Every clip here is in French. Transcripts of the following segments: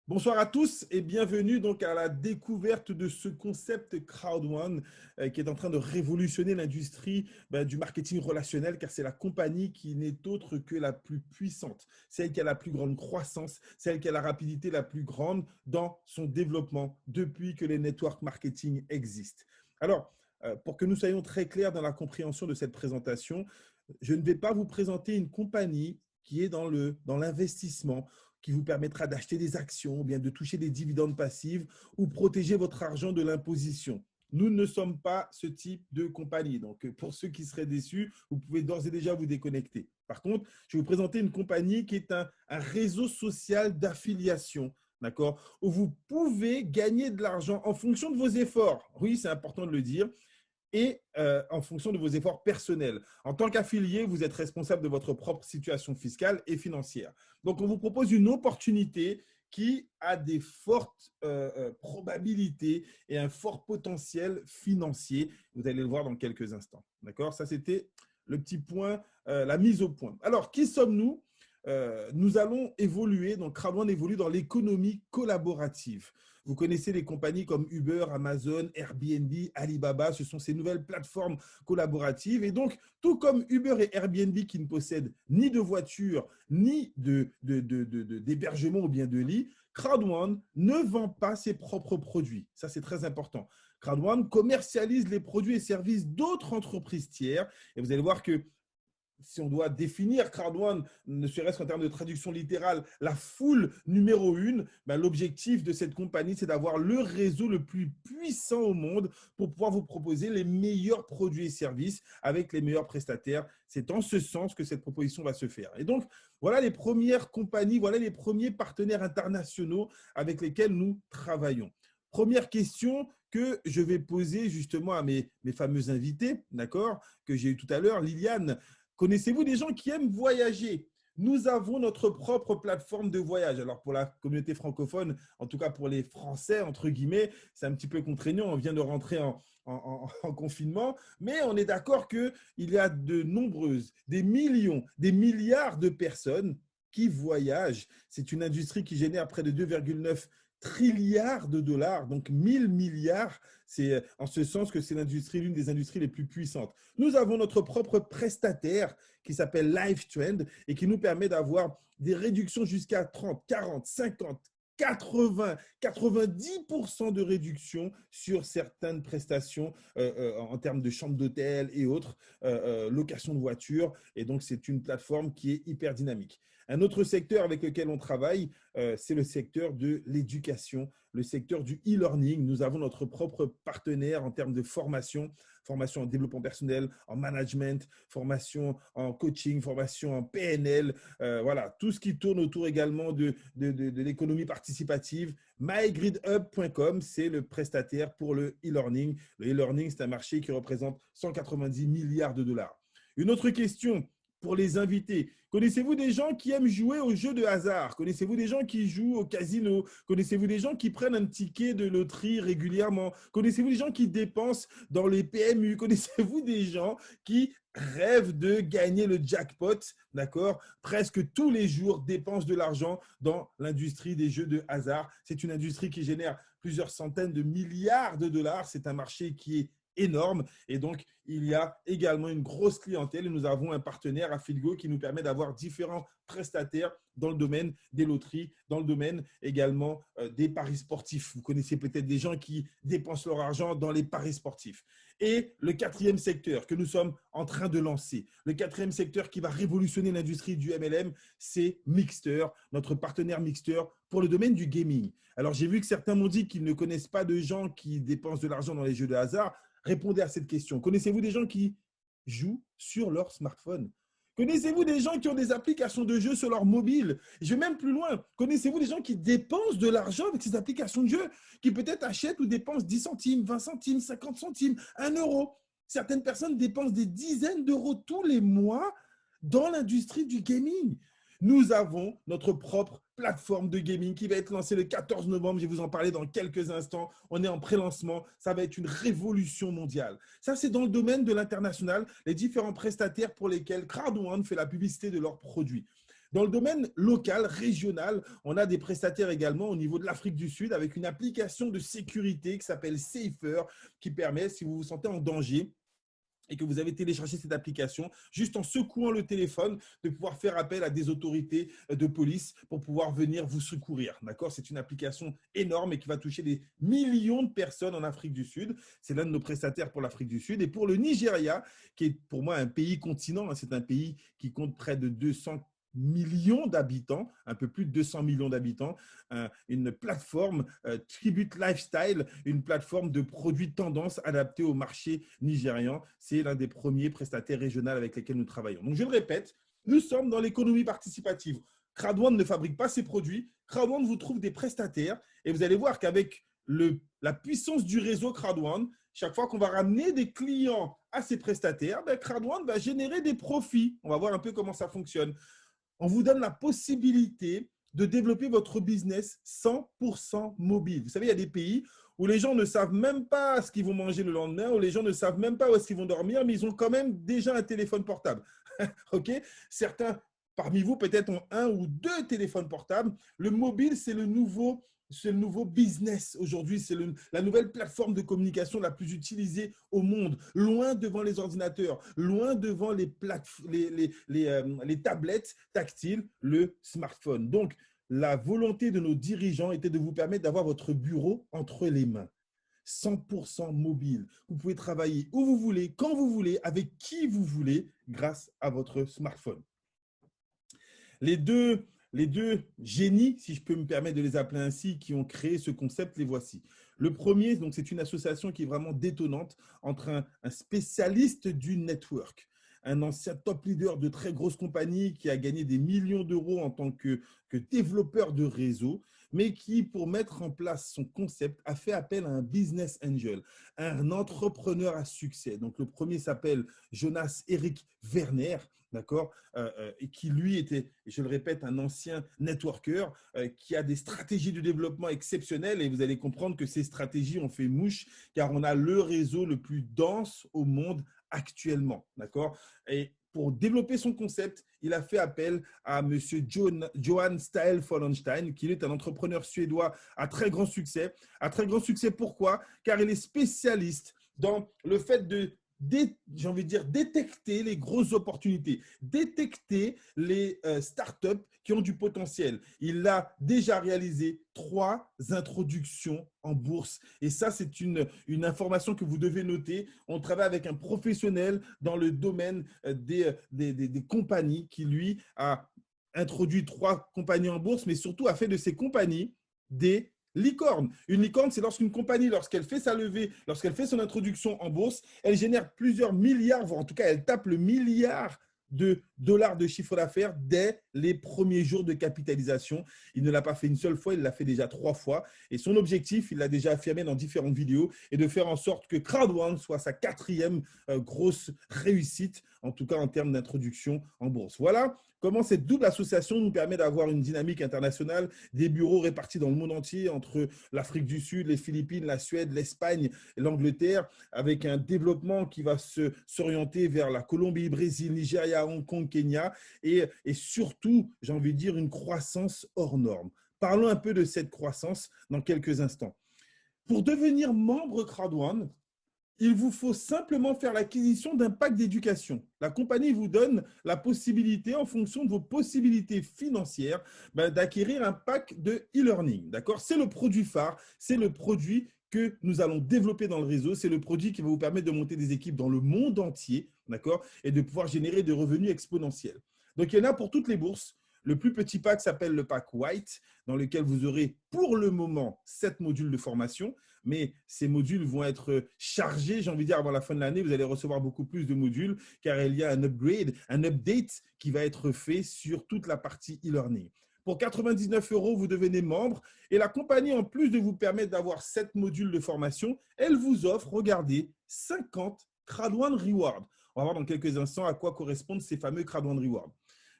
Bonsoir à tous et bienvenue donc à la découverte de ce concept Crowd1 qui est en train de révolutionner l'industrie du marketing relationnel car c'est la compagnie qui n'est autre que la plus puissante, celle qui a la plus grande croissance, celle qui a la rapidité la plus grande dans son développement depuis que les network marketing existent. Alors, pour que nous soyons très clairs dans la compréhension de cette présentation, je ne vais pas vous présenter une compagnie qui est dans l'investissement, qui vous permettra d'acheter des actions, ou bien de toucher des dividendes passifs ou protéger votre argent de l'imposition. Nous ne sommes pas ce type de compagnie. Donc, pour ceux qui seraient déçus, vous pouvez d'ores et déjà vous déconnecter. Par contre, je vais vous présenter une compagnie qui est un réseau social d'affiliation, d'accord, où vous pouvez gagner de l'argent en fonction de vos efforts. Oui, c'est important de le dire et en fonction de vos efforts personnels. En tant qu'affilié, vous êtes responsable de votre propre situation fiscale et financière. Donc, on vous propose une opportunité qui a des fortes probabilités et un fort potentiel financier. Vous allez le voir dans quelques instants. D'accord? Ça, c'était le petit point, la mise au point. Alors, qui sommes-nous? Nous allons évoluer, donc Crowd1 évolue dans l'économie collaborative. Vous connaissez les compagnies comme Uber, Amazon, Airbnb, Alibaba, ce sont ces nouvelles plateformes collaboratives. Et donc, tout comme Uber et Airbnb qui ne possèdent ni de voiture, ni d'hébergement ou bien de lit, Crowd1 ne vend pas ses propres produits. Ça, c'est très important. Crowd1 commercialise les produits et services d'autres entreprises tiers. Et vous allez voir que si on doit définir Crowd1, ne serait-ce qu'en termes de traduction littérale, la foule numéro une, l'objectif de cette compagnie, c'est d'avoir le réseau le plus puissant au monde pour pouvoir vous proposer les meilleurs produits et services avec les meilleurs prestataires. C'est en ce sens que cette proposition va se faire. Et donc, voilà les premières compagnies, voilà les premiers partenaires internationaux avec lesquels nous travaillons. Première question que je vais poser justement à mes fameux invités, d'accord, que j'ai eu tout à l'heure. Liliane, connaissez-vous des gens qui aiment voyager? Nous avons notre propre plateforme de voyage. Alors, pour la communauté francophone, en tout cas pour les Français, entre guillemets, c'est un petit peu contraignant. On vient de rentrer en confinement, mais on est d'accord qu'il y a de nombreuses, des millions, des milliards de personnes qui voyagent. C'est une industrie qui génère près de 2,9 trilliards de dollars, donc 1000 milliards. C'est en ce sens que c'est l'une des industries les plus puissantes. Nous avons notre propre prestataire qui s'appelle LiveTrend et qui nous permet d'avoir des réductions jusqu'à 30, 40, 50, 80, 90% de réduction sur certaines prestations en termes de chambre d'hôtel et autres, location de voitures. Et donc, c'est une plateforme qui est hyper dynamique. Un autre secteur avec lequel on travaille, c'est le secteur de l'éducation, le secteur du e-learning. Nous avons notre propre partenaire en termes de formation, formation en développement personnel, en management, formation en coaching, formation en PNL, voilà, tout ce qui tourne autour également de l'économie participative. mygridhub.com, c'est le prestataire pour le e-learning. Le e-learning, c'est un marché qui représente 190 milliards de dollars. Une autre question pour les invités. Connaissez-vous des gens qui aiment jouer aux jeux de hasard? Connaissez-vous des gens qui jouent au casino? Connaissez-vous des gens qui prennent un ticket de loterie régulièrement? Connaissez-vous des gens qui dépensent dans les PMU? Connaissez-vous des gens qui rêvent de gagner le jackpot, d'accord? Presque tous les jours dépensent de l'argent dans l'industrie des jeux de hasard. C'est une industrie qui génère plusieurs centaines de milliards de dollars. C'est un marché qui est énorme et donc il y a également une grosse clientèle et nous avons un partenaire à Filgo qui nous permet d'avoir différents prestataires dans le domaine des loteries, dans le domaine également des paris sportifs. Vous connaissez peut-être des gens qui dépensent leur argent dans les paris sportifs. Et le quatrième secteur que nous sommes en train de lancer, le quatrième secteur qui va révolutionner l'industrie du MLM, c'est Mixter, notre partenaire Mixter pour le domaine du gaming. Alors, j'ai vu que certains m'ont dit qu'ils ne connaissent pas de gens qui dépensent de l'argent dans les jeux de hasard. Répondez à cette question. Connaissez-vous des gens qui jouent sur leur smartphone? Connaissez-vous des gens qui ont des applications de jeu sur leur mobile? Je vais même plus loin. Connaissez-vous des gens qui dépensent de l'argent avec ces applications de jeu, qui peut-être achètent ou dépensent 10 centimes, 20 centimes, 50 centimes, 1 euro? Certaines personnes dépensent des dizaines d'euros tous les mois dans l'industrie du gaming. Nous avons notre propre plateforme de gaming qui va être lancée le 14 novembre. Je vais vous en parler dans quelques instants. On est en pré-lancement. Ça va être une révolution mondiale. Ça, c'est dans le domaine de l'international, les différents prestataires pour lesquels Crowd1 fait la publicité de leurs produits. Dans le domaine local, régional, on a des prestataires également au niveau de l'Afrique du Sud avec une application de sécurité qui s'appelle Safer, qui permet, si vous vous sentez en danger, et que vous avez téléchargé cette application, juste en secouant le téléphone, de pouvoir faire appel à des autorités de police pour pouvoir venir vous secourir. D'accord? C'est une application énorme et qui va toucher des millions de personnes en Afrique du Sud. C'est l'un de nos prestataires pour l'Afrique du Sud. Et pour le Nigeria, qui est pour moi un pays continent, c'est un pays qui compte près de 200 millions d'habitants, un peu plus de 200 millions d'habitants, une plateforme Tribute Lifestyle, une plateforme de produits de tendance adaptés au marché nigérian. C'est l'un des premiers prestataires régionaux avec lesquels nous travaillons. Donc, je le répète, nous sommes dans l'économie participative. Crowd1 ne fabrique pas ses produits. Crowd1 vous trouve des prestataires et vous allez voir qu'avec la puissance du réseau Crowd1, chaque fois qu'on va ramener des clients à ces prestataires, Crowd1 va générer des profits. On va voir un peu comment ça fonctionne. On vous donne la possibilité de développer votre business 100% mobile. Vous savez, il y a des pays où les gens ne savent même pas ce qu'ils vont manger le lendemain, où les gens ne savent même pas où est-ce qu'ils vont dormir, mais ils ont quand même déjà un téléphone portable. OK? Certains parmi vous peut-être ont un ou deux téléphones portables. Le mobile, c'est le nouveau business aujourd'hui. C'est la nouvelle plateforme de communication la plus utilisée au monde, loin devant les ordinateurs, loin devant les tablettes tactiles, le smartphone. Donc, la volonté de nos dirigeants était de vous permettre d'avoir votre bureau entre les mains. 100% mobile. Vous pouvez travailler où vous voulez, quand vous voulez, avec qui vous voulez, grâce à votre smartphone. Les deux génies, si je peux me permettre de les appeler ainsi, qui ont créé ce concept, les voici. Le premier, c'est une association qui est vraiment détonnante entre un spécialiste du network, un ancien top leader de très grosses compagnies qui a gagné des millions d'euros en tant que développeur de réseau, mais qui, pour mettre en place son concept, a fait appel à un business angel, un entrepreneur à succès. Donc, le premier s'appelle Jonas Erik Werner, d'accord, et qui lui était, je le répète, un ancien networker qui a des stratégies de développement exceptionnelles, et vous allez comprendre que ces stratégies ont fait mouche car on a le réseau le plus dense au monde actuellement, d'accord. Et pour développer son concept, il a fait appel à M. Johan Stael Follenstein, qui est un entrepreneur suédois à très grand succès. À très grand succès, pourquoi? Car il est spécialiste dans le fait de j'ai envie de dire, détecter les grosses opportunités, détecter les startups qui ont du potentiel. Il a déjà réalisé 3 introductions en bourse. Et ça, c'est une information que vous devez noter. On travaille avec un professionnel dans le domaine des compagnies qui, lui, a introduit 3 compagnies en bourse, mais surtout a fait de ces compagnies des licorne. Une licorne, c'est lorsqu'une compagnie, lorsqu'elle fait sa levée, lorsqu'elle fait son introduction en bourse, elle génère plusieurs milliards, voire en tout cas, elle tape le milliard de dollars de chiffre d'affaires dès les premiers jours de capitalisation. Il ne l'a pas fait une seule fois, il l'a fait déjà 3 fois. Et son objectif, il l'a déjà affirmé dans différentes vidéos, est de faire en sorte que Crowd1 soit sa 4e grosse réussite, en tout cas en termes d'introduction en bourse. Voilà comment cette double association nous permet d'avoir une dynamique internationale, des bureaux répartis dans le monde entier, entre l'Afrique du Sud, les Philippines, la Suède, l'Espagne et l'Angleterre, avec un développement qui va s'orienter vers la Colombie, Brésil, Nigeria, Hong Kong, Kenya, et surtout, j'ai envie de dire, une croissance hors norme. Parlons un peu de cette croissance dans quelques instants. Pour devenir membre Crowd1, il vous faut simplement faire l'acquisition d'un pack d'éducation. La compagnie vous donne la possibilité, en fonction de vos possibilités financières, d'acquérir un pack de e-learning. C'est le produit phare, c'est le produit que nous allons développer dans le réseau. C'est le produit qui va vous permettre de monter des équipes dans le monde entier, et de pouvoir générer des revenus exponentiels. Donc, il y en a pour toutes les bourses. Le plus petit pack s'appelle le pack White, dans lequel vous aurez pour le moment 7 modules de formation. Mais ces modules vont être chargés, j'ai envie de dire, avant la fin de l'année. Vous allez recevoir beaucoup plus de modules car il y a un upgrade, un update qui va être fait sur toute la partie e-learning. Pour 99 €, vous devenez membre et la compagnie, en plus de vous permettre d'avoir 7 modules de formation, elle vous offre, regardez, 50 Crowd1 Rewards. On va voir dans quelques instants à quoi correspondent ces fameux Crowd1 Rewards.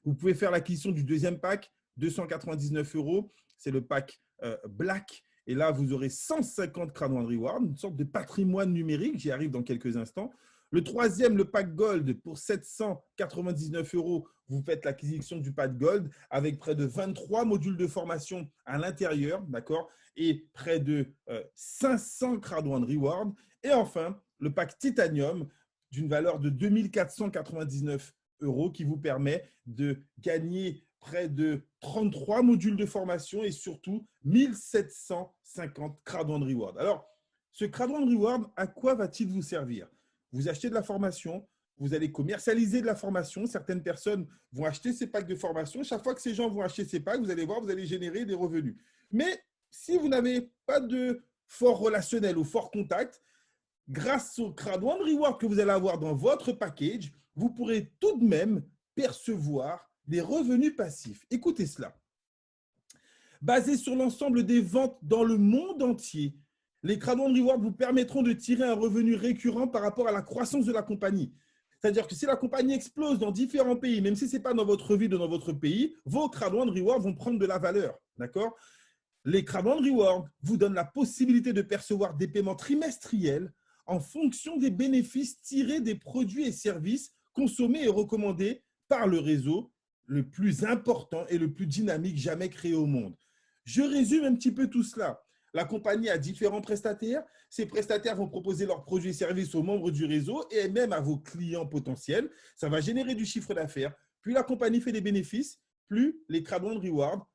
Vous pouvez faire l'acquisition du deuxième pack, 299 €. C'est le pack Black. Et là, vous aurez 150 Crowd1 Rewards, une sorte de patrimoine numérique. J'y arrive dans quelques instants. Le troisième, le pack Gold, pour 799 €, vous faites l'acquisition du pack Gold avec près de 23 modules de formation à l'intérieur, d'accord, et près de 500 Crowd One Rewards. Et enfin, le pack Titanium d'une valeur de 2499 € qui vous permet de gagner près de 33 modules de formation et surtout 1750 Crowd One Rewards. Alors, ce Crowd One Reward, à quoi va-t-il vous servir? Vous achetez de la formation, vous allez commercialiser de la formation. Certaines personnes vont acheter ces packs de formation. Chaque fois que ces gens vont acheter ces packs, vous allez voir, vous allez générer des revenus. Mais si vous n'avez pas de fort relationnel ou fort contact, grâce au Crowd One Reward que vous allez avoir dans votre package, vous pourrez tout de même percevoir des revenus passifs. Écoutez cela. Basé sur l'ensemble des ventes dans le monde entier, les Crowd One Rewards vous permettront de tirer un revenu récurrent par rapport à la croissance de la compagnie. C'est-à-dire que si la compagnie explose dans différents pays, même si ce n'est pas dans votre ville ou dans votre pays, vos Crowd One Rewards vont prendre de la valeur. D'accord? Les Crowd One Rewards vous donnent la possibilité de percevoir des paiements trimestriels en fonction des bénéfices tirés des produits et services consommés et recommandés par le réseau le plus important et le plus dynamique jamais créé au monde. Je résume un petit peu tout cela. La compagnie a différents prestataires. Ces prestataires vont proposer leurs produits et services aux membres du réseau et même à vos clients potentiels. Ça va générer du chiffre d'affaires. Plus la compagnie fait des bénéfices, plus les Crowd One Rewards,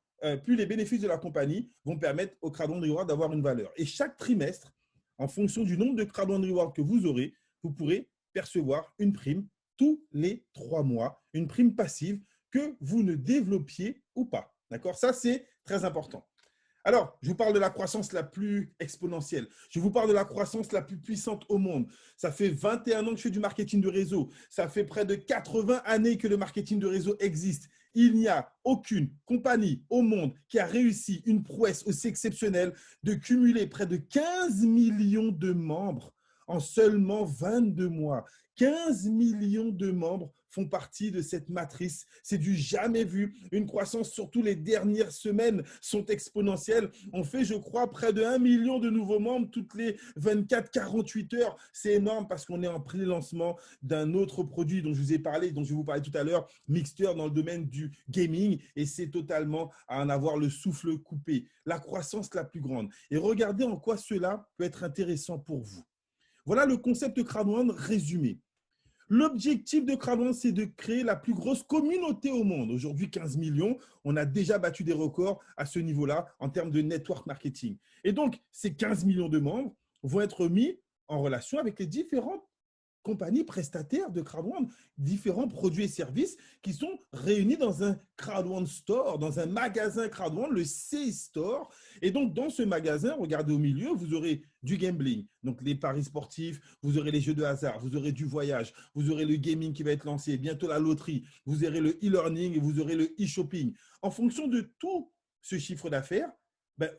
plus les bénéfices de la compagnie vont permettre aux Crowd One Rewards d'avoir une valeur. Et chaque trimestre, en fonction du nombre de Crowd One Rewards que vous aurez, vous pourrez percevoir une prime tous les 3 mois, une prime passive que vous ne développiez ou pas. D'accord? Ça, c'est très important. Alors, je vous parle de la croissance la plus exponentielle. Je vous parle de la croissance la plus puissante au monde. Ça fait 21 ans que je fais du marketing de réseau. Ça fait près de 80 années que le marketing de réseau existe. Il n'y a aucune compagnie au monde qui a réussi une prouesse aussi exceptionnelle de cumuler près de 15 millions de membres en seulement 22 mois. 15 millions de membres font partie de cette matrice. C'est du jamais vu. Une croissance, surtout les dernières semaines, sont exponentielles. On fait, je crois, près de 1 million de nouveaux membres toutes les 24-48 heures. C'est énorme parce qu'on est en pré-lancement d'un autre produit dont je vous ai parlé, dont je vais vous parler tout à l'heure, Mixter, dans le domaine du gaming. Et c'est totalement à en avoir le souffle coupé. La croissance la plus grande. Et regardez en quoi cela peut être intéressant pour vous. Voilà le concept de Crowd One résumé. L'objectif de Crowd One, c'est de créer la plus grosse communauté au monde. Aujourd'hui, 15 millions, on a déjà battu des records à ce niveau-là en termes de network marketing. Et donc, ces 15 millions de membres vont être mis en relation avec les différentes compagnies prestataires de Crowd One, différents produits et services qui sont réunis dans un Crowd One Store, dans un magasin Crowd One, le C-Store. Et donc, dans ce magasin, regardez au milieu, vous aurez du gambling, donc les paris sportifs, vous aurez les jeux de hasard, vous aurez du voyage, vous aurez le gaming qui va être lancé, bientôt la loterie, vous aurez le e-learning et vous aurez le e-shopping. En fonction de tout ce chiffre d'affaires,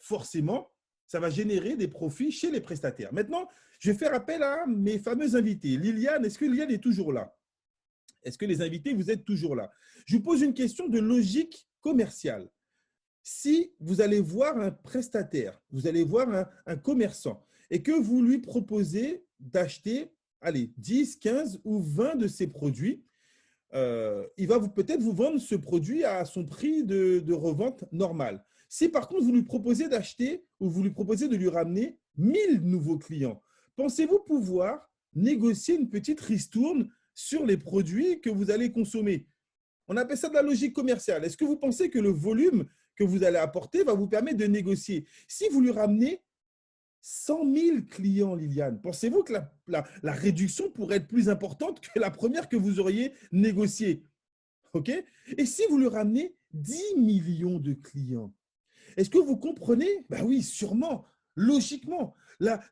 forcément, ça va générer des profits chez les prestataires. Maintenant, je vais faire appel à mes fameux invités. Liliane, est-ce que Liliane est toujours là? Est-ce que les invités, vous êtes toujours là? Je vous pose une question de logique commerciale. Si vous allez voir un prestataire, vous allez voir un commerçant et que vous lui proposez d'acheter, allez, 10, 15 ou 20 de ces produits, il va peut-être vous vendre ce produit à son prix de revente normal. Si par contre, vous lui proposez d'acheter ou vous lui proposez de lui ramener 1000 nouveaux clients, pensez-vous pouvoir négocier une petite ristourne sur les produits que vous allez consommer? On appelle ça de la logique commerciale. Est-ce que vous pensez que le volume que vous allez apporter va vous permettre de négocier? Si vous lui ramenez 100 000 clients, Liliane, pensez-vous que la réduction pourrait être plus importante que la première que vous auriez négociée? OK? Et si vous lui ramenez 10 millions de clients, est-ce que vous comprenez? Ben oui, sûrement, logiquement.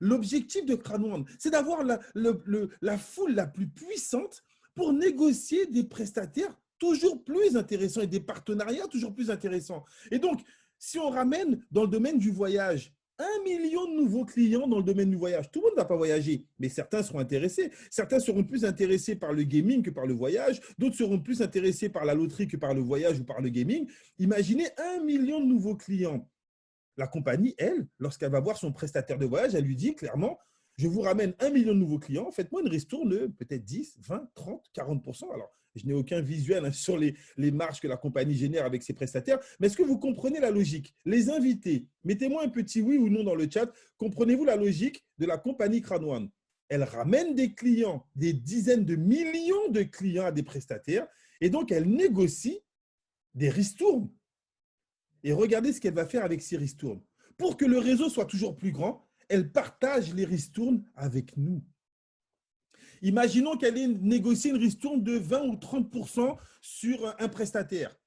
L'objectif de Crowd One, c'est d'avoir la foule la plus puissante pour négocier des prestataires toujours plus intéressants et des partenariats toujours plus intéressants. Et donc, si on ramène dans le domaine du voyage 1 million de nouveaux clients dans le domaine du voyage, tout le monde ne va pas voyager, mais certains seront intéressés. Certains seront plus intéressés par le gaming que par le voyage. D'autres seront plus intéressés par la loterie que par le voyage ou par le gaming. Imaginez 1 million de nouveaux clients. La compagnie, elle, lorsqu'elle va voir son prestataire de voyage, elle lui dit clairement, Je vous ramène 1 million de nouveaux clients. Faites-moi une ristourne peut-être 10, 20, 30, 40%. Alors, je n'ai aucun visuel sur les marges que la compagnie génère avec ses prestataires. Mais est-ce que vous comprenez la logique? Les invités, mettez-moi un petit oui ou non dans le chat. Comprenez-vous la logique de la compagnie Crowd1? Elle ramène des clients, des dizaines de millions de clients à des prestataires. Et donc, elle négocie des ristournes. Et regardez ce qu'elle va faire avec ces ristournes. Pour que le réseau soit toujours plus grand, elle partage les ristournes avec nous. Imaginons qu'elle ait négocié une ristourne de 20 ou 30% sur un prestataire.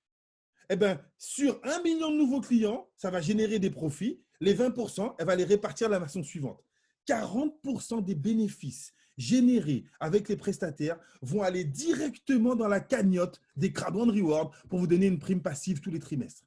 Eh bien, sur 1 million de nouveaux clients, ça va générer des profits. Les 20%, elle va les répartir de la façon suivante. 40% des bénéfices générés avec les prestataires vont aller directement dans la cagnotte des Crowd1 Rewards pour vous donner une prime passive tous les trimestres.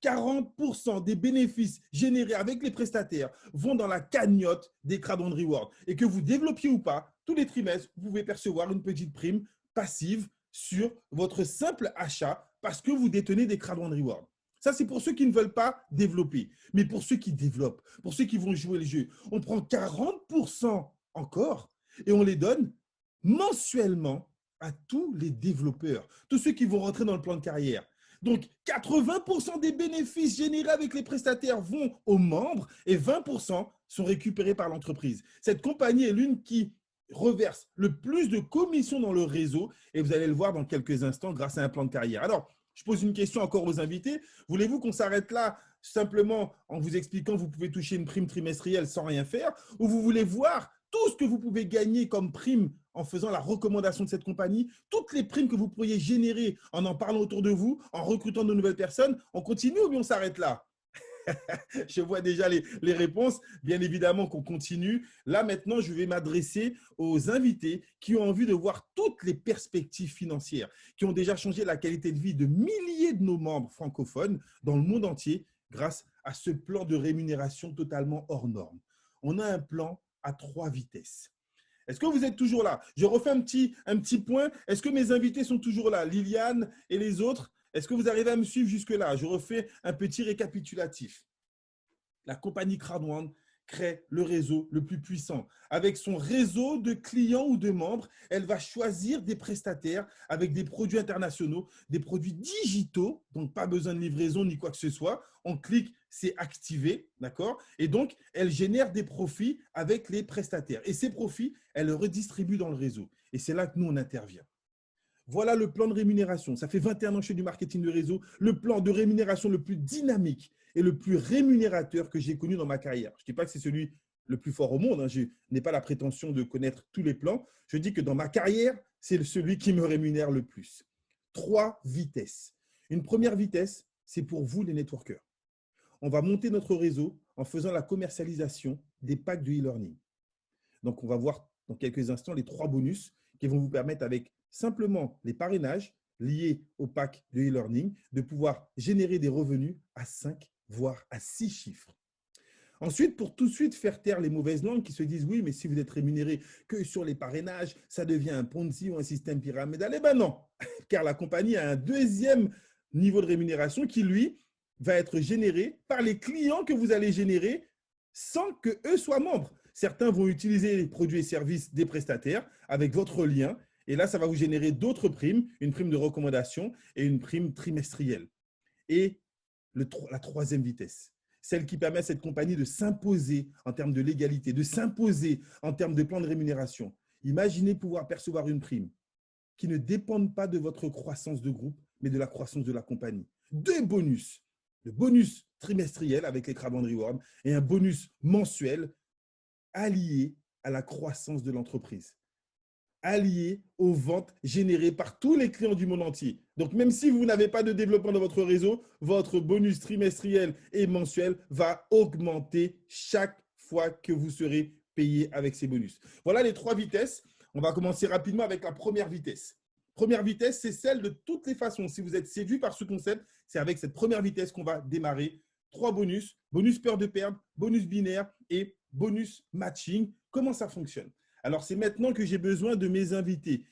40% des bénéfices générés avec les prestataires vont dans la cagnotte des Crowd1 Rewards. Et que vous développiez ou pas, tous les trimestres, vous pouvez percevoir une petite prime passive sur votre simple achat parce que vous détenez des Crowd1 Rewards. Ça, c'est pour ceux qui ne veulent pas développer. Mais pour ceux qui développent, pour ceux qui vont jouer le jeu, on prend 40% encore et on les donne mensuellement à tous les développeurs, tous ceux qui vont rentrer dans le plan de carrière. Donc, 80% des bénéfices générés avec les prestataires vont aux membres et 20% sont récupérés par l'entreprise. Cette compagnie est l'une qui reverse le plus de commissions dans le réseau et vous allez le voir dans quelques instants grâce à un plan de carrière. Alors, je pose une question encore aux invités. Voulez-vous qu'on s'arrête là simplement en vous expliquant que vous pouvez toucher une prime trimestrielle sans rien faire ou vous voulez voir tout ce que vous pouvez gagner comme prime en faisant la recommandation de cette compagnie, toutes les primes que vous pourriez générer en parlant autour de vous, en recrutant de nouvelles personnes? On continue ou bien on s'arrête là? Je vois déjà les réponses. Bien évidemment qu'on continue. Là, maintenant, je vais m'adresser aux invités qui ont envie de voir toutes les perspectives financières, qui ont déjà changé la qualité de vie de milliers de nos membres francophones dans le monde entier grâce à ce plan de rémunération totalement hors norme. On a un plan à 3 vitesses. Est-ce que vous êtes toujours là? Je refais un petit point. Est-ce que mes invités sont toujours là? Liliane et les autres? Est-ce que vous arrivez à me suivre jusque-là? Je refais un petit récapitulatif. La compagnie Crowd1 crée le réseau le plus puissant. Avec son réseau de clients ou de membres, elle va choisir des prestataires avec des produits internationaux, des produits digitaux, donc pas besoin de livraison ni quoi que ce soit. On clique, c'est activé, d'accord? Et donc, elle génère des profits avec les prestataires. Et ces profits, elle les redistribue dans le réseau. Et c'est là que nous, on intervient. Voilà le plan de rémunération. Ça fait 21 ans que je fais du marketing de réseau. Le plan de rémunération le plus dynamique et le plus rémunérateur que j'ai connu dans ma carrière. Je ne dis pas que c'est celui le plus fort au monde. Je n'ai pas la prétention de connaître tous les plans. Je dis que dans ma carrière, c'est celui qui me rémunère le plus. 3 vitesses. Une première vitesse, c'est pour vous les networkers. On va monter notre réseau en faisant la commercialisation des packs de e-learning. Donc, on va voir dans quelques instants les 3 bonus qui vont vous permettre avec simplement les parrainages liés au pack de e-learning de pouvoir générer des revenus à 5 voire à 6 chiffres. Ensuite, pour tout de suite faire taire les mauvaises langues qui se disent oui, mais si vous êtes rémunéré que sur les parrainages, ça devient un Ponzi ou un système pyramidal. Eh bien non, car la compagnie a un deuxième niveau de rémunération qui, lui, va être généré par les clients que vous allez générer sans qu'eux soient membres. Certains vont utiliser les produits et services des prestataires avec votre lien. Et là, ça va vous générer d'autres primes, une prime de recommandation et une prime trimestrielle. Et la troisième vitesse, celle qui permet à cette compagnie de s'imposer en termes de légalité, de s'imposer en termes de plan de rémunération. Imaginez pouvoir percevoir une prime qui ne dépende pas de votre croissance de groupe, mais de la croissance de la compagnie. 2 bonus. Le bonus trimestriel avec les Crowd1 Rewards et un bonus mensuel allié à la croissance de l'entreprise, allié aux ventes générées par tous les clients du monde entier. Donc, même si vous n'avez pas de développement dans votre réseau, votre bonus trimestriel et mensuel va augmenter chaque fois que vous serez payé avec ces bonus. Voilà les 3 vitesses. On va commencer rapidement avec la première vitesse. Première vitesse, c'est celle de toutes les façons. Si vous êtes séduit par ce concept, c'est avec cette première vitesse qu'on va démarrer. 3 bonus, bonus peur de perdre, bonus binaire et bonus matching. Comment ça fonctionne? Alors, c'est maintenant que j'ai besoin de mes invités.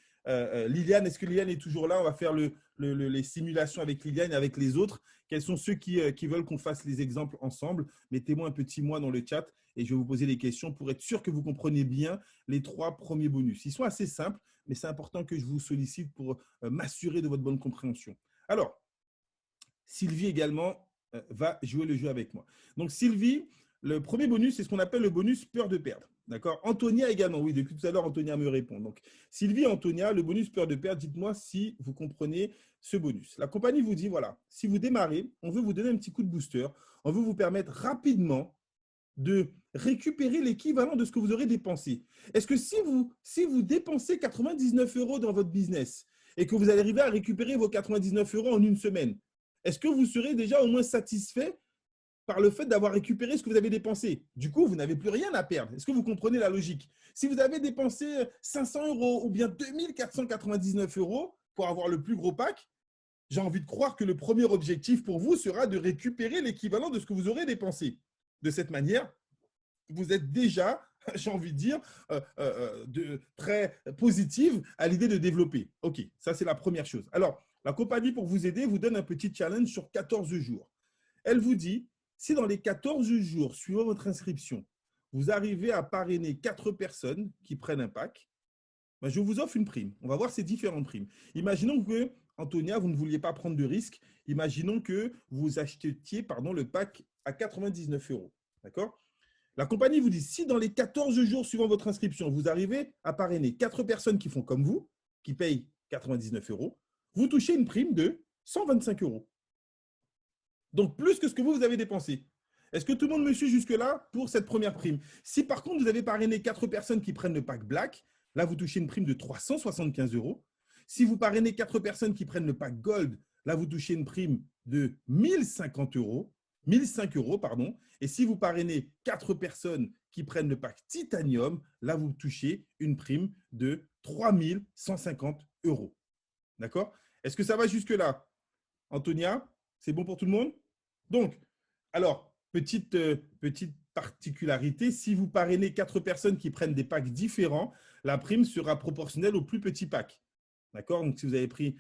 Liliane, est-ce que Liliane est toujours là? On va faire le les simulations avec Liliane et avec les autres. Quels sont ceux qui veulent qu'on fasse les exemples ensemble? Mettez-moi un petit moi dans le chat et je vais vous poser des questions pour être sûr que vous comprenez bien les 3 premiers bonus. Ils sont assez simples, mais c'est important que je vous sollicite pour m'assurer de votre bonne compréhension. Alors, Sylvie également va jouer le jeu avec moi. Donc, Sylvie, le premier bonus, c'est ce qu'on appelle le bonus peur de perdre. D'accord? Antonia également. Oui, depuis tout à l'heure, Antonia me répond. Donc, Sylvie et Antonia, le bonus peur de perdre, dites-moi si vous comprenez ce bonus. La compagnie vous dit, voilà, si vous démarrez, on veut vous donner un petit coup de booster. On veut vous permettre rapidement de récupérer l'équivalent de ce que vous aurez dépensé. Est-ce que si vous dépensez 99 € dans votre business et que vous allez arriver à récupérer vos 99 € en une semaine, est-ce que vous serez déjà au moins satisfait par le fait d'avoir récupéré ce que vous avez dépensé? Du coup, vous n'avez plus rien à perdre. Est-ce que vous comprenez la logique? Si vous avez dépensé 500 € ou bien 2499 € pour avoir le plus gros pack, j'ai envie de croire que le premier objectif pour vous sera de récupérer l'équivalent de ce que vous aurez dépensé. De cette manière, vous êtes déjà, j'ai envie de dire, très positive à l'idée de développer. OK, ça, c'est la première chose. Alors, la compagnie, pour vous aider, vous donne un petit challenge sur 14 jours. Elle vous dit, si dans les 14 jours suivant votre inscription, vous arrivez à parrainer 4 personnes qui prennent un pack, ben je vous offre une prime. On va voir ces différentes primes. Imaginons que, Antonia, vous ne vouliez pas prendre de risque. Imaginons que vous achetiez le pack à 99 €. D'accord? La compagnie vous dit, si dans les 14 jours suivant votre inscription, vous arrivez à parrainer 4 personnes qui font comme vous, qui payent 99 €, vous touchez une prime de 125 €. Donc, plus que ce que vous avez dépensé. Est-ce que tout le monde me suit jusque-là pour cette première prime? Si par contre, vous avez parrainé 4 personnes qui prennent le pack Black, là, vous touchez une prime de 375 €. Si vous parrainez 4 personnes qui prennent le pack Gold, là, vous touchez une prime de 1050 €. 1005 €, pardon. Et si vous parrainez 4 personnes qui prennent le pack Titanium, là, vous touchez une prime de 3150 €. D'accord? Est-ce que ça va jusque-là? Antonia, c'est bon pour tout le monde? Donc, alors, petite particularité, si vous parrainez 4 personnes qui prennent des packs différents, la prime sera proportionnelle au plus petit pack. D'accord? Donc, si vous avez pris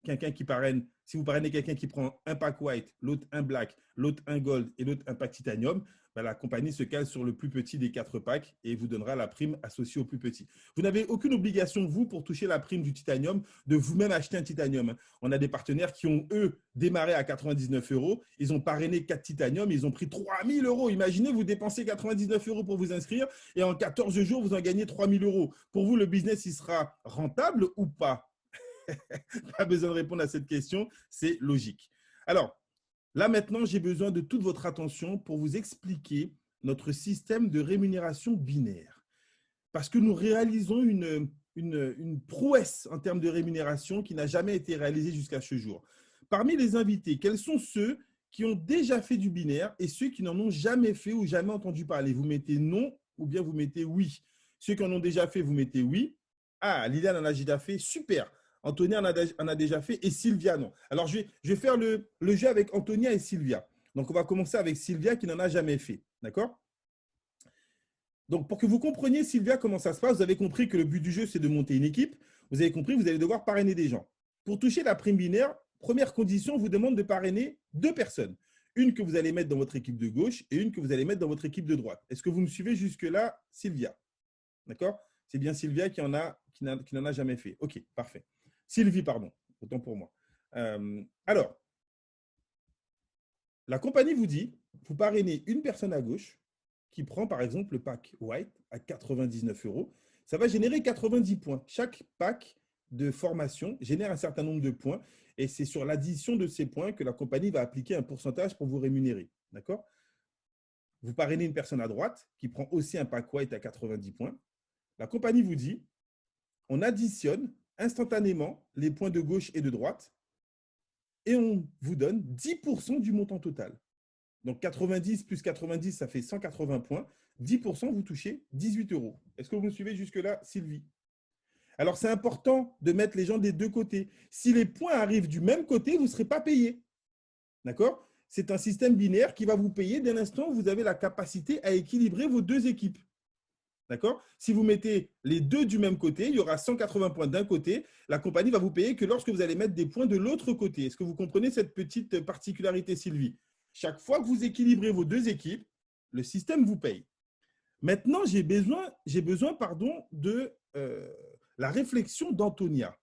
quelqu'un qui parraine, si vous parrainez quelqu'un qui prend un pack white, l'autre un black, l'autre un gold et l'autre un pack titanium, ben la compagnie se cale sur le plus petit des 4 packs et vous donnera la prime associée au plus petit. Vous n'avez aucune obligation, vous, pour toucher la prime du titanium, de vous-même acheter un titanium. On a des partenaires qui ont, eux, démarré à 99 €. Ils ont parrainé 4 titaniums, ils ont pris 3000 €. Imaginez, vous dépensez 99 € pour vous inscrire et en 14 jours, vous en gagnez 3000 €. Pour vous, le business, il sera rentable ou pas? Pas besoin de répondre à cette question, c'est logique. Alors, là maintenant, j'ai besoin de toute votre attention pour vous expliquer notre système de rémunération binaire. Parce que nous réalisons une prouesse en termes de rémunération qui n'a jamais été réalisée jusqu'à ce jour. Parmi les invités, quels sont ceux qui ont déjà fait du binaire et ceux qui n'en ont jamais fait ou jamais entendu parler? Vous mettez non ou bien vous mettez oui. Ceux qui en ont déjà fait, vous mettez oui. Ah, Liliane en a déjà fait, super. Antonia en a déjà fait et Sylvia, non. Alors, je vais faire le jeu avec Antonia et Sylvia. Donc, on va commencer avec Sylvia qui n'en a jamais fait. D'accord? Donc, pour que vous compreniez, Sylvia, comment ça se passe, vous avez compris que le but du jeu, c'est de monter une équipe. Vous avez compris, vous allez devoir parrainer des gens. Pour toucher la prime binaire, première condition, on vous demande de parrainer 2 personnes. Une que vous allez mettre dans votre équipe de gauche et une que vous allez mettre dans votre équipe de droite. Est-ce que vous me suivez jusque-là, Sylvia? D'accord? C'est bien Sylvia qui n'en a jamais fait. OK, parfait. Sylvie, pardon, autant pour moi. Alors, la compagnie vous dit, vous parrainez une personne à gauche qui prend par exemple le pack white à 99 €. Ça va générer 90 points. Chaque pack de formation génère un certain nombre de points et c'est sur l'addition de ces points que la compagnie va appliquer un pourcentage pour vous rémunérer. D'accord? Vous parrainez une personne à droite qui prend aussi un pack white à 90 points. La compagnie vous dit, on additionne instantanément les points de gauche et de droite et on vous donne 10% du montant total. Donc 90 plus 90, ça fait 180 points. 10%, vous touchez 18 €. Est-ce que vous me suivez jusque-là, Sylvie? Alors, c'est important de mettre les gens des deux côtés. Si les points arrivent du même côté, vous ne serez pas payé. D'accord? C'est un système binaire qui va vous payer dès l'instant où vous avez la capacité à équilibrer vos deux équipes. D'accord? Si vous mettez les deux du même côté, il y aura 180 points d'un côté. La compagnie va vous payer que lorsque vous allez mettre des points de l'autre côté. Est-ce que vous comprenez cette petite particularité, Sylvie? Chaque fois que vous équilibrez vos deux équipes, le système vous paye. Maintenant, j'ai besoin de la réflexion d'Antonia.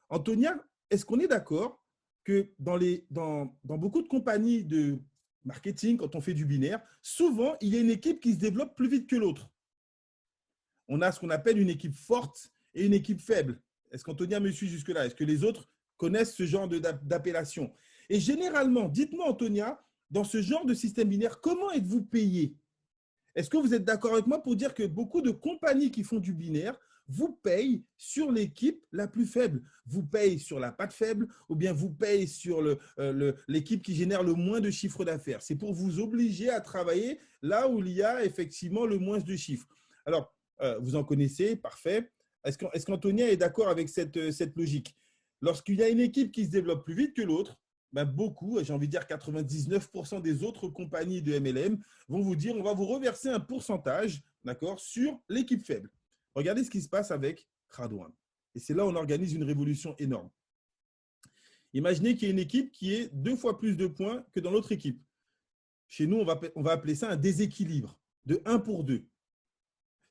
Antonia, est-ce qu'on est d'accord que dans beaucoup de compagnies de marketing, quand on fait du binaire, souvent, il y a une équipe qui se développe plus vite que l'autre. On a ce qu'on appelle une équipe forte et une équipe faible. Est-ce qu'Antonia me suit jusque-là? Est-ce que les autres connaissent ce genre d'appellation? Et généralement, dites-moi, Antonia, dans ce genre de système binaire, comment êtes-vous payé? Est-ce que vous êtes d'accord avec moi pour dire que beaucoup de compagnies qui font du binaire vous payent sur l'équipe la plus faible? Vous payent sur la patte faible ou bien vous payent sur l'équipe qui génère le moins de chiffre d'affaires? C'est pour vous obliger à travailler là où il y a effectivement le moins de chiffres. Alors, vous en connaissez, parfait. Est-ce qu'Antonia est d'accord avec cette logique? Lorsqu'il y a une équipe qui se développe plus vite que l'autre, ben beaucoup, j'ai envie de dire 99% des autres compagnies de MLM vont vous dire on va vous reverser un pourcentage, d'accord, sur l'équipe faible. Regardez ce qui se passe avec Crowd1. Et c'est là où on organise une révolution énorme. Imaginez qu'il y ait une équipe qui ait 2 fois plus de points que dans l'autre équipe. Chez nous, on va appeler ça un déséquilibre de 1 pour 2.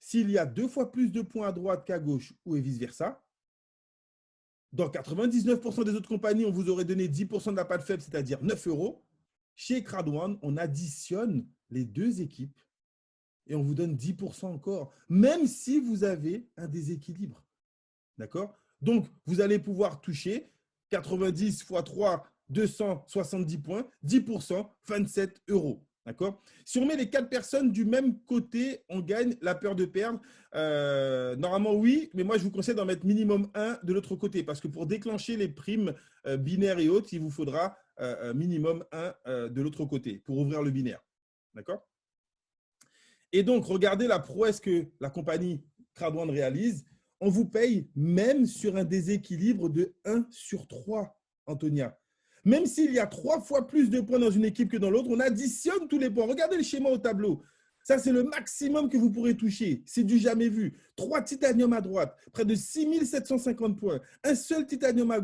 S'il y a 2 fois plus de points à droite qu'à gauche ou et vice-versa, dans 99% des autres compagnies, on vous aurait donné 10% de la part faible, c'est-à-dire 9 euros. Chez Crowd1, on additionne les deux équipes et on vous donne 10% encore, même si vous avez un déséquilibre. D'accord? Donc, vous allez pouvoir toucher 90 x 3, 270 points, 10%, 27 euros. D'accord? Si on met les 4 personnes du même côté, on gagne la peur de perdre. Normalement, oui, mais moi, je vous conseille d'en mettre minimum 1 de l'autre côté parce que pour déclencher les primes binaires et autres, il vous faudra minimum 1 de l'autre côté pour ouvrir le binaire. D'accord? Et donc, regardez la prouesse que la compagnie Crowd1 réalise. On vous paye même sur un déséquilibre de 1 sur 3, Antonia. Même s'il y a 3 fois plus de points dans une équipe que dans l'autre, on additionne tous les points. Regardez le schéma au tableau. Ça, c'est le maximum que vous pourrez toucher. C'est du jamais vu. 3 titanium à droite, près de 6750 points. Un seul titanium à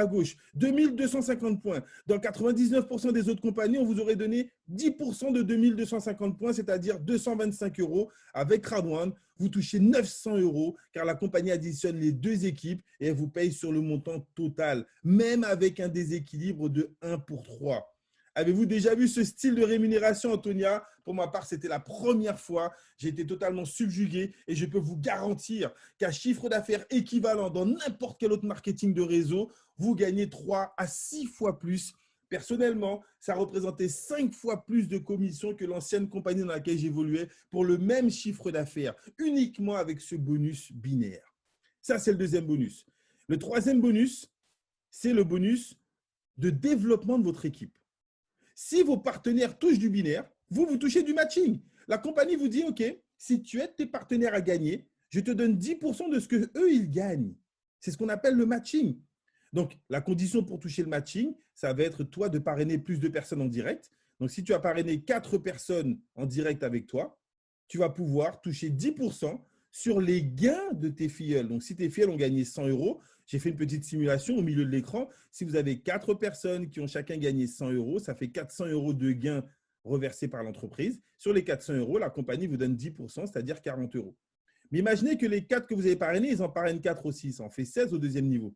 gauche 2250 points. Dans 99% des autres compagnies, on vous aurait donné 10% de 2250 points, c'est-à-dire 225 euros. Avec Crowd1, vous touchez 900 euros car la compagnie additionne les deux équipes et elle vous paye sur le montant total, même avec un déséquilibre de 1 pour 3. Avez-vous déjà vu ce style de rémunération, Antonia? Pour ma part, c'était la première fois. J'ai été totalement subjugué et je peux vous garantir qu'à chiffre d'affaires équivalent dans n'importe quel autre marketing de réseau, vous gagnez 3 à 6 fois plus. Personnellement, ça représentait 5 fois plus de commissions que l'ancienne compagnie dans laquelle j'évoluais pour le même chiffre d'affaires, uniquement avec ce bonus binaire. Ça, c'est le deuxième bonus. Le troisième bonus, c'est le bonus de développement de votre équipe. Si vos partenaires touchent du binaire, vous touchez du matching. La compagnie vous dit, OK, si tu aides tes partenaires à gagner, je te donne 10% de ce qu'eux, ils gagnent. C'est ce qu'on appelle le matching. Donc, la condition pour toucher le matching, ça va être toi de parrainer plus de personnes en direct. Donc, si tu as parrainé 4 personnes en direct avec toi, tu vas pouvoir toucher 10% sur les gains de tes filleuls. Donc, si tes filleuls ont gagné 100 euros, j'ai fait une petite simulation au milieu de l'écran. Si vous avez 4 personnes qui ont chacun gagné 100 euros, ça fait 400 euros de gains reversés par l'entreprise. Sur les 400 euros, la compagnie vous donne 10%, c'est-à-dire 40 euros. Mais imaginez que les 4 que vous avez parrainés, ils en parrainent 4 aussi. Ça en fait 16 au deuxième niveau.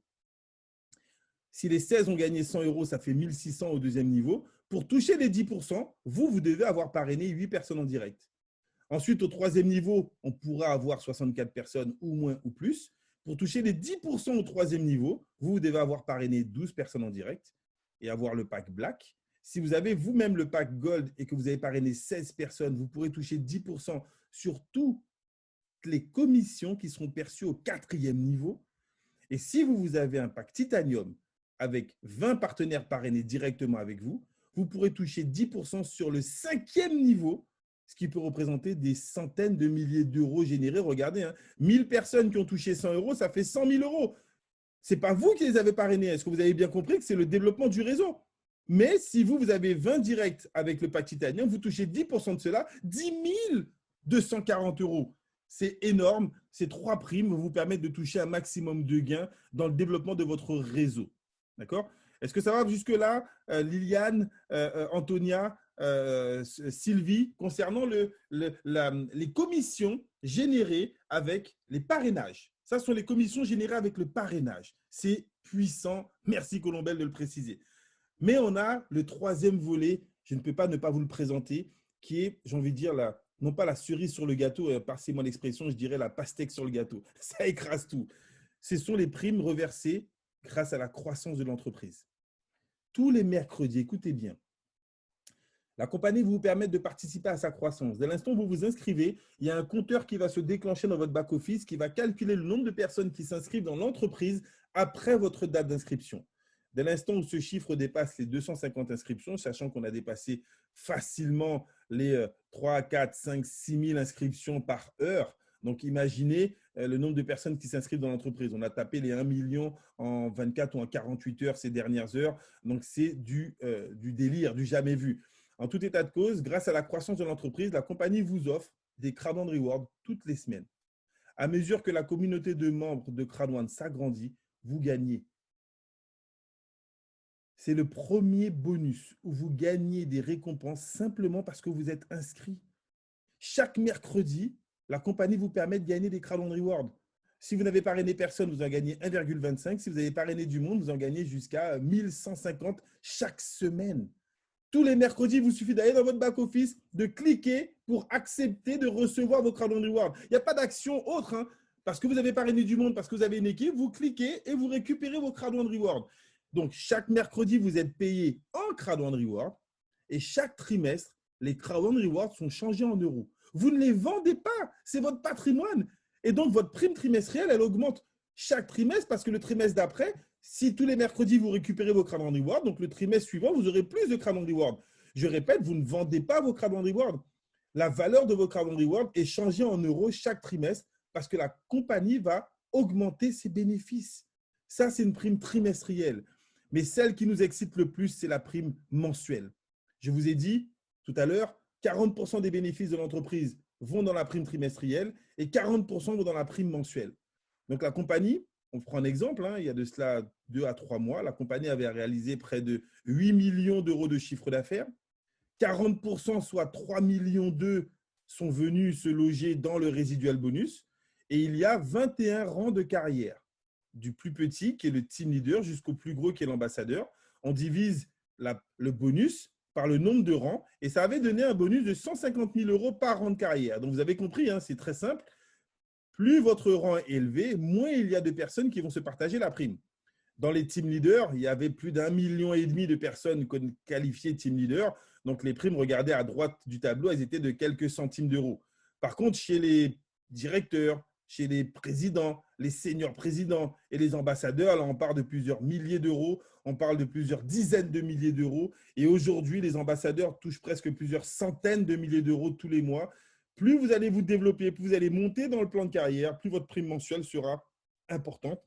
Si les 16 ont gagné 100 euros, ça fait 1600 au deuxième niveau. Pour toucher les 10%, vous devez avoir parrainé 8 personnes en direct. Ensuite, au troisième niveau, on pourra avoir 64 personnes ou moins ou plus. Pour toucher les 10% au troisième niveau, vous devez avoir parrainé 12 personnes en direct et avoir le pack Black. Si vous avez vous-même le pack Gold et que vous avez parrainé 16 personnes, vous pourrez toucher 10% sur toutes les commissions qui seront perçues au quatrième niveau. Et si vous avez un pack Titanium avec 20 partenaires parrainés directement avec vous, vous pourrez toucher 10% sur le cinquième niveau, ce qui peut représenter des centaines de milliers d'euros générés. Regardez, 1000 personnes qui ont touché 100 euros, ça fait 100 000 euros. Ce n'est pas vous qui les avez parrainés. Est-ce que vous avez bien compris que c'est le développement du réseau? Mais si vous avez 20 directs avec le pack Titanium, vous touchez 10% de cela, 10 240 euros. C'est énorme. Ces 3 primes vous permettent de toucher un maximum de gains dans le développement de votre réseau. D'accord? Est-ce que ça va jusque-là, Liliane, Antonia, Sylvie, concernant les commissions générées avec les parrainages? Ça sont les commissions générées avec le parrainage. C'est puissant. Merci Colombelle de le préciser. Mais on a le 3e volet, je ne peux pas ne pas vous le présenter, qui est, j'ai envie de dire, non pas la cerise sur le gâteau, passez-moi l'expression, je dirais la pastèque sur le gâteau. Ça écrase tout. Ce sont les primes reversées grâce à la croissance de l'entreprise. Tous les mercredis, écoutez bien, la compagnie vous permet de participer à sa croissance. Dès l'instant où vous vous inscrivez, il y a un compteur qui va se déclencher dans votre back-office qui va calculer le nombre de personnes qui s'inscrivent dans l'entreprise après votre date d'inscription. Dès l'instant où ce chiffre dépasse les 250 inscriptions, sachant qu'on a dépassé facilement les 3, 4, 5, 6 000 inscriptions par heure, donc imaginez le nombre de personnes qui s'inscrivent dans l'entreprise. On a tapé les 1 million en 24 ou en 48 heures ces dernières heures, donc c'est du délire, du jamais vu. En tout état de cause, grâce à la croissance de l'entreprise, la compagnie vous offre des Crowd One Rewards toutes les semaines. À mesure que la communauté de membres de Crowd One s'agrandit, vous gagnez. C'est le premier bonus où vous gagnez des récompenses simplement parce que vous êtes inscrit. Chaque mercredi, la compagnie vous permet de gagner des Crowd One Rewards. Si vous n'avez parrainé personne, vous en gagnez 1,25. Si vous avez parrainé du monde, vous en gagnez jusqu'à 1150 chaque semaine. Tous les mercredis, il vous suffit d'aller dans votre back-office, de cliquer pour accepter de recevoir vos Crowd One Rewards. Il n'y a pas d'action autre, hein, parce que vous avez parrainé du monde, parce que vous avez une équipe, vous cliquez et vous récupérez vos Crowd One Rewards. Donc, chaque mercredi, vous êtes payé en Crowd One Rewards et chaque trimestre, les Crowd One Rewards sont changés en euros. Vous ne les vendez pas, c'est votre patrimoine. Et donc, votre prime trimestrielle, elle augmente chaque trimestre parce que le trimestre d'après, si tous les mercredis, vous récupérez vos Crowd One Rewards, donc le trimestre suivant, vous aurez plus de Crowd One Rewards. Je répète, vous ne vendez pas vos Crowd One Rewards. La valeur de vos Crowd One Rewards est changée en euros chaque trimestre parce que la compagnie va augmenter ses bénéfices. Ça, c'est une prime trimestrielle. Mais celle qui nous excite le plus, c'est la prime mensuelle. Je vous ai dit tout à l'heure, 40% des bénéfices de l'entreprise vont dans la prime trimestrielle et 40% vont dans la prime mensuelle. Donc, la compagnie, on prend un exemple, hein, il y a de cela 2 à 3 mois, la compagnie avait réalisé près de 8 millions d'euros de chiffre d'affaires. 40%, soit 3 millions d'euros, sont venus se loger dans le résidual bonus. Et il y a 21 rangs de carrière, du plus petit qui est le team leader jusqu'au plus gros qui est l'ambassadeur. On divise le bonus par le nombre de rangs et ça avait donné un bonus de 150 000 euros par rang de carrière. Donc, vous avez compris, hein, c'est très simple. Plus votre rang est élevé, moins il y a de personnes qui vont se partager la prime. Dans les team leaders, il y avait plus d'1,5 million de personnes qualifiées team leader. Donc, les primes, regardez à droite du tableau, elles étaient de quelques centimes d'euros. Par contre, chez les directeurs, chez les présidents, les seniors présidents et les ambassadeurs, là, on parle de plusieurs milliers d'euros, on parle de plusieurs dizaines de milliers d'euros. Et aujourd'hui, les ambassadeurs touchent presque plusieurs centaines de milliers d'euros tous les mois. Plus vous allez vous développer, plus vous allez monter dans le plan de carrière, plus votre prime mensuelle sera importante.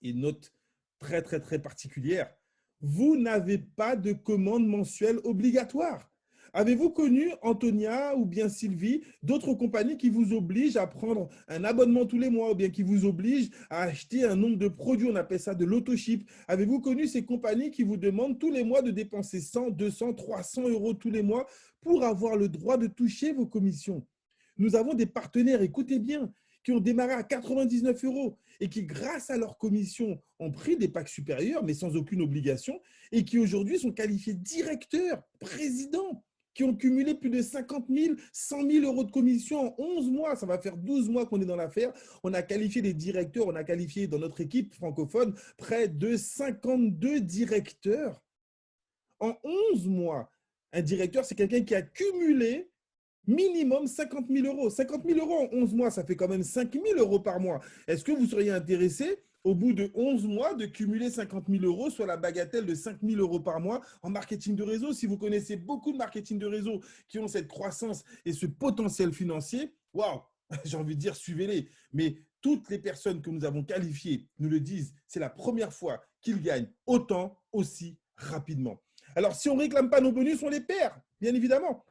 Et note très, très, très particulière, vous n'avez pas de commande mensuelle obligatoire. Avez-vous connu, Antonia ou bien Sylvie, d'autres compagnies qui vous obligent à prendre un abonnement tous les mois ou bien qui vous obligent à acheter un nombre de produits, on appelle ça de l'autoship? Avez-vous connu ces compagnies qui vous demandent tous les mois de dépenser 100, 200, 300 euros tous les mois pour avoir le droit de toucher vos commissions? Nous avons des partenaires, écoutez bien, qui ont démarré à 99 euros et qui, grâce à leur commission, ont pris des packs supérieurs, mais sans aucune obligation, et qui aujourd'hui sont qualifiés directeurs, présidents, qui ont cumulé plus de 50 000, 100 000 euros de commission en 11 mois. Ça va faire 12 mois qu'on est dans l'affaire. On a qualifié des directeurs, on a qualifié dans notre équipe francophone près de 52 directeurs en 11 mois. Un directeur, c'est quelqu'un qui a cumulé minimum 50 000 euros. 50 000 euros en 11 mois, ça fait quand même 5 000 euros par mois. Est-ce que vous seriez intéressé, au bout de 11 mois, de cumuler 50 000 euros, soit la bagatelle de 5 000 euros par mois en marketing de réseau? Si vous connaissez beaucoup de marketing de réseau qui ont cette croissance et ce potentiel financier, waouh, j'ai envie de dire, suivez-les. Mais toutes les personnes que nous avons qualifiées nous le disent, c'est la première fois qu'ils gagnent autant, aussi rapidement. Alors, si on ne réclame pas nos bonus, on les perd, bien évidemment.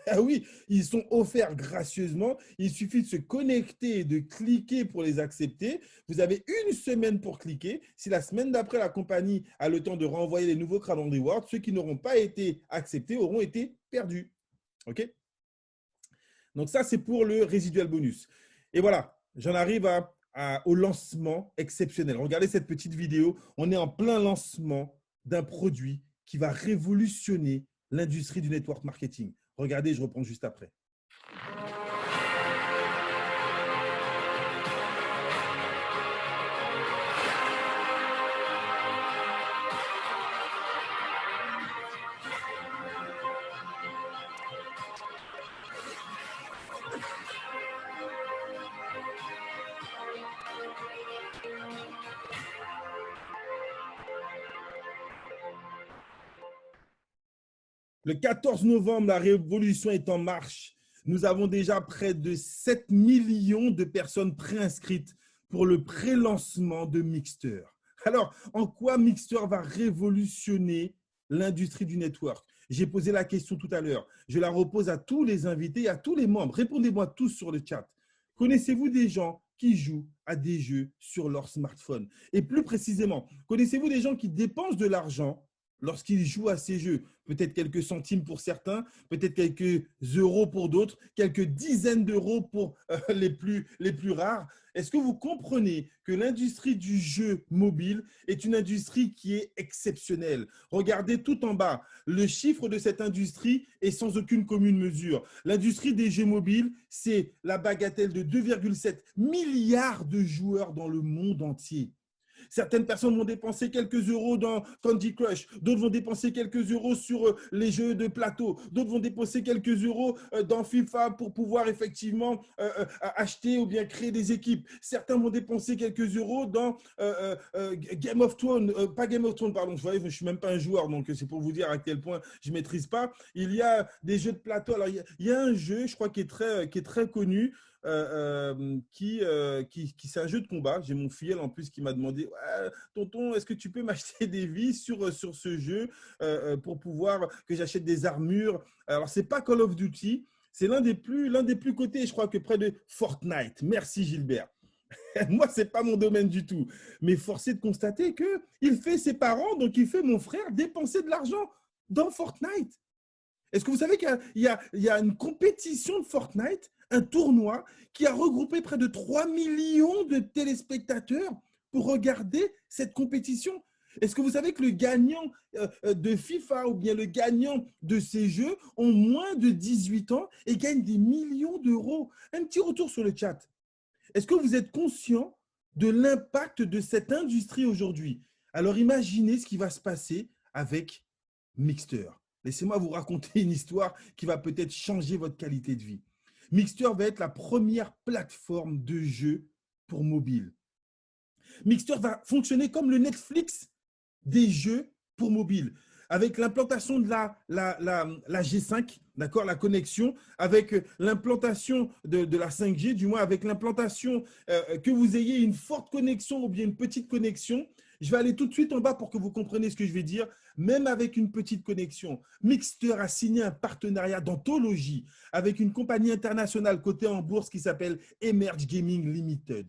Ah oui, ils sont offerts gracieusement. Il suffit de se connecter et de cliquer pour les accepter. Vous avez une semaine pour cliquer. Si la semaine d'après, la compagnie a le temps de renvoyer les nouveaux Crown Rewards, ceux qui n'auront pas été acceptés auront été perdus. OK? Donc ça, c'est pour le résidual bonus. Et voilà, j'en arrive au lancement exceptionnel. Regardez cette petite vidéo. On est en plein lancement d'un produit qui va révolutionner l'industrie du network marketing. Regardez, je reprends juste après. Le 14 novembre, la révolution est en marche. Nous avons déjà près de 7 millions de personnes préinscrites pour le pré-lancement de Mixter. Alors, en quoi Mixter va révolutionner l'industrie du network? J'ai posé la question tout à l'heure. Je la repose à tous les invités et à tous les membres. Répondez-moi tous sur le chat. Connaissez-vous des gens qui jouent à des jeux sur leur smartphone? Et plus précisément, connaissez-vous des gens qui dépensent de l'argent lorsqu'ils jouent à ces jeux? Peut-être quelques centimes pour certains, peut-être quelques euros pour d'autres, quelques dizaines d'euros pour les plus rares. Est-ce que vous comprenez que l'industrie du jeu mobile est une industrie qui est exceptionnelle? Regardez tout en bas. Le chiffre de cette industrie est sans aucune commune mesure. L'industrie des jeux mobiles, c'est la bagatelle de 2,7 milliards de joueurs dans le monde entier. Certaines personnes vont dépenser quelques euros dans Candy Crush, d'autres vont dépenser quelques euros sur les jeux de plateau, d'autres vont dépenser quelques euros dans FIFA pour pouvoir effectivement acheter ou bien créer des équipes. Certains vont dépenser quelques euros dans Game of Thrones, pas Game of Thrones, pardon, je ne suis même pas un joueur, donc c'est pour vous dire à quel point je ne maîtrise pas. Il y a des jeux de plateau, alors il y a un jeu, je crois, qui est très connu, c'est un jeu de combat. J'ai mon filleul en plus qui m'a demandé ouais, tonton, est-ce que tu peux m'acheter des vies sur ce jeu pour pouvoir que j'achète des armures. Alors, c'est pas Call of Duty, c'est l'un des plus cotés, je crois que près de Fortnite. Merci Gilbert. Moi, c'est pas mon domaine du tout. Mais force est de constater qu'il fait ses parents, donc il fait mon frère dépenser de l'argent dans Fortnite. Est-ce que vous savez qu'il y a une compétition de Fortnite, un tournoi qui a regroupé près de 3 millions de téléspectateurs pour regarder cette compétition? Est-ce que vous savez que le gagnant de FIFA ou bien le gagnant de ces jeux ont moins de 18 ans et gagnent des millions d'euros? Un petit retour sur le chat. Est-ce que vous êtes conscient de l'impact de cette industrie aujourd'hui? Alors imaginez ce qui va se passer avec Mixter. Laissez-moi vous raconter une histoire qui va peut-être changer votre qualité de vie. Mixter va être la première plateforme de jeu pour mobile. Mixter va fonctionner comme le Netflix des jeux pour mobile, avec l'implantation de la G5, d'accord, la connexion, avec l'implantation de la 5G, du moins avec l'implantation que vous ayez une forte connexion ou bien une petite connexion. Je vais aller tout de suite en bas pour que vous compreniez ce que je vais dire. Même avec une petite connexion, Mixter a signé un partenariat d'anthologie avec une compagnie internationale cotée en bourse qui s'appelle Emerge Gaming Limited.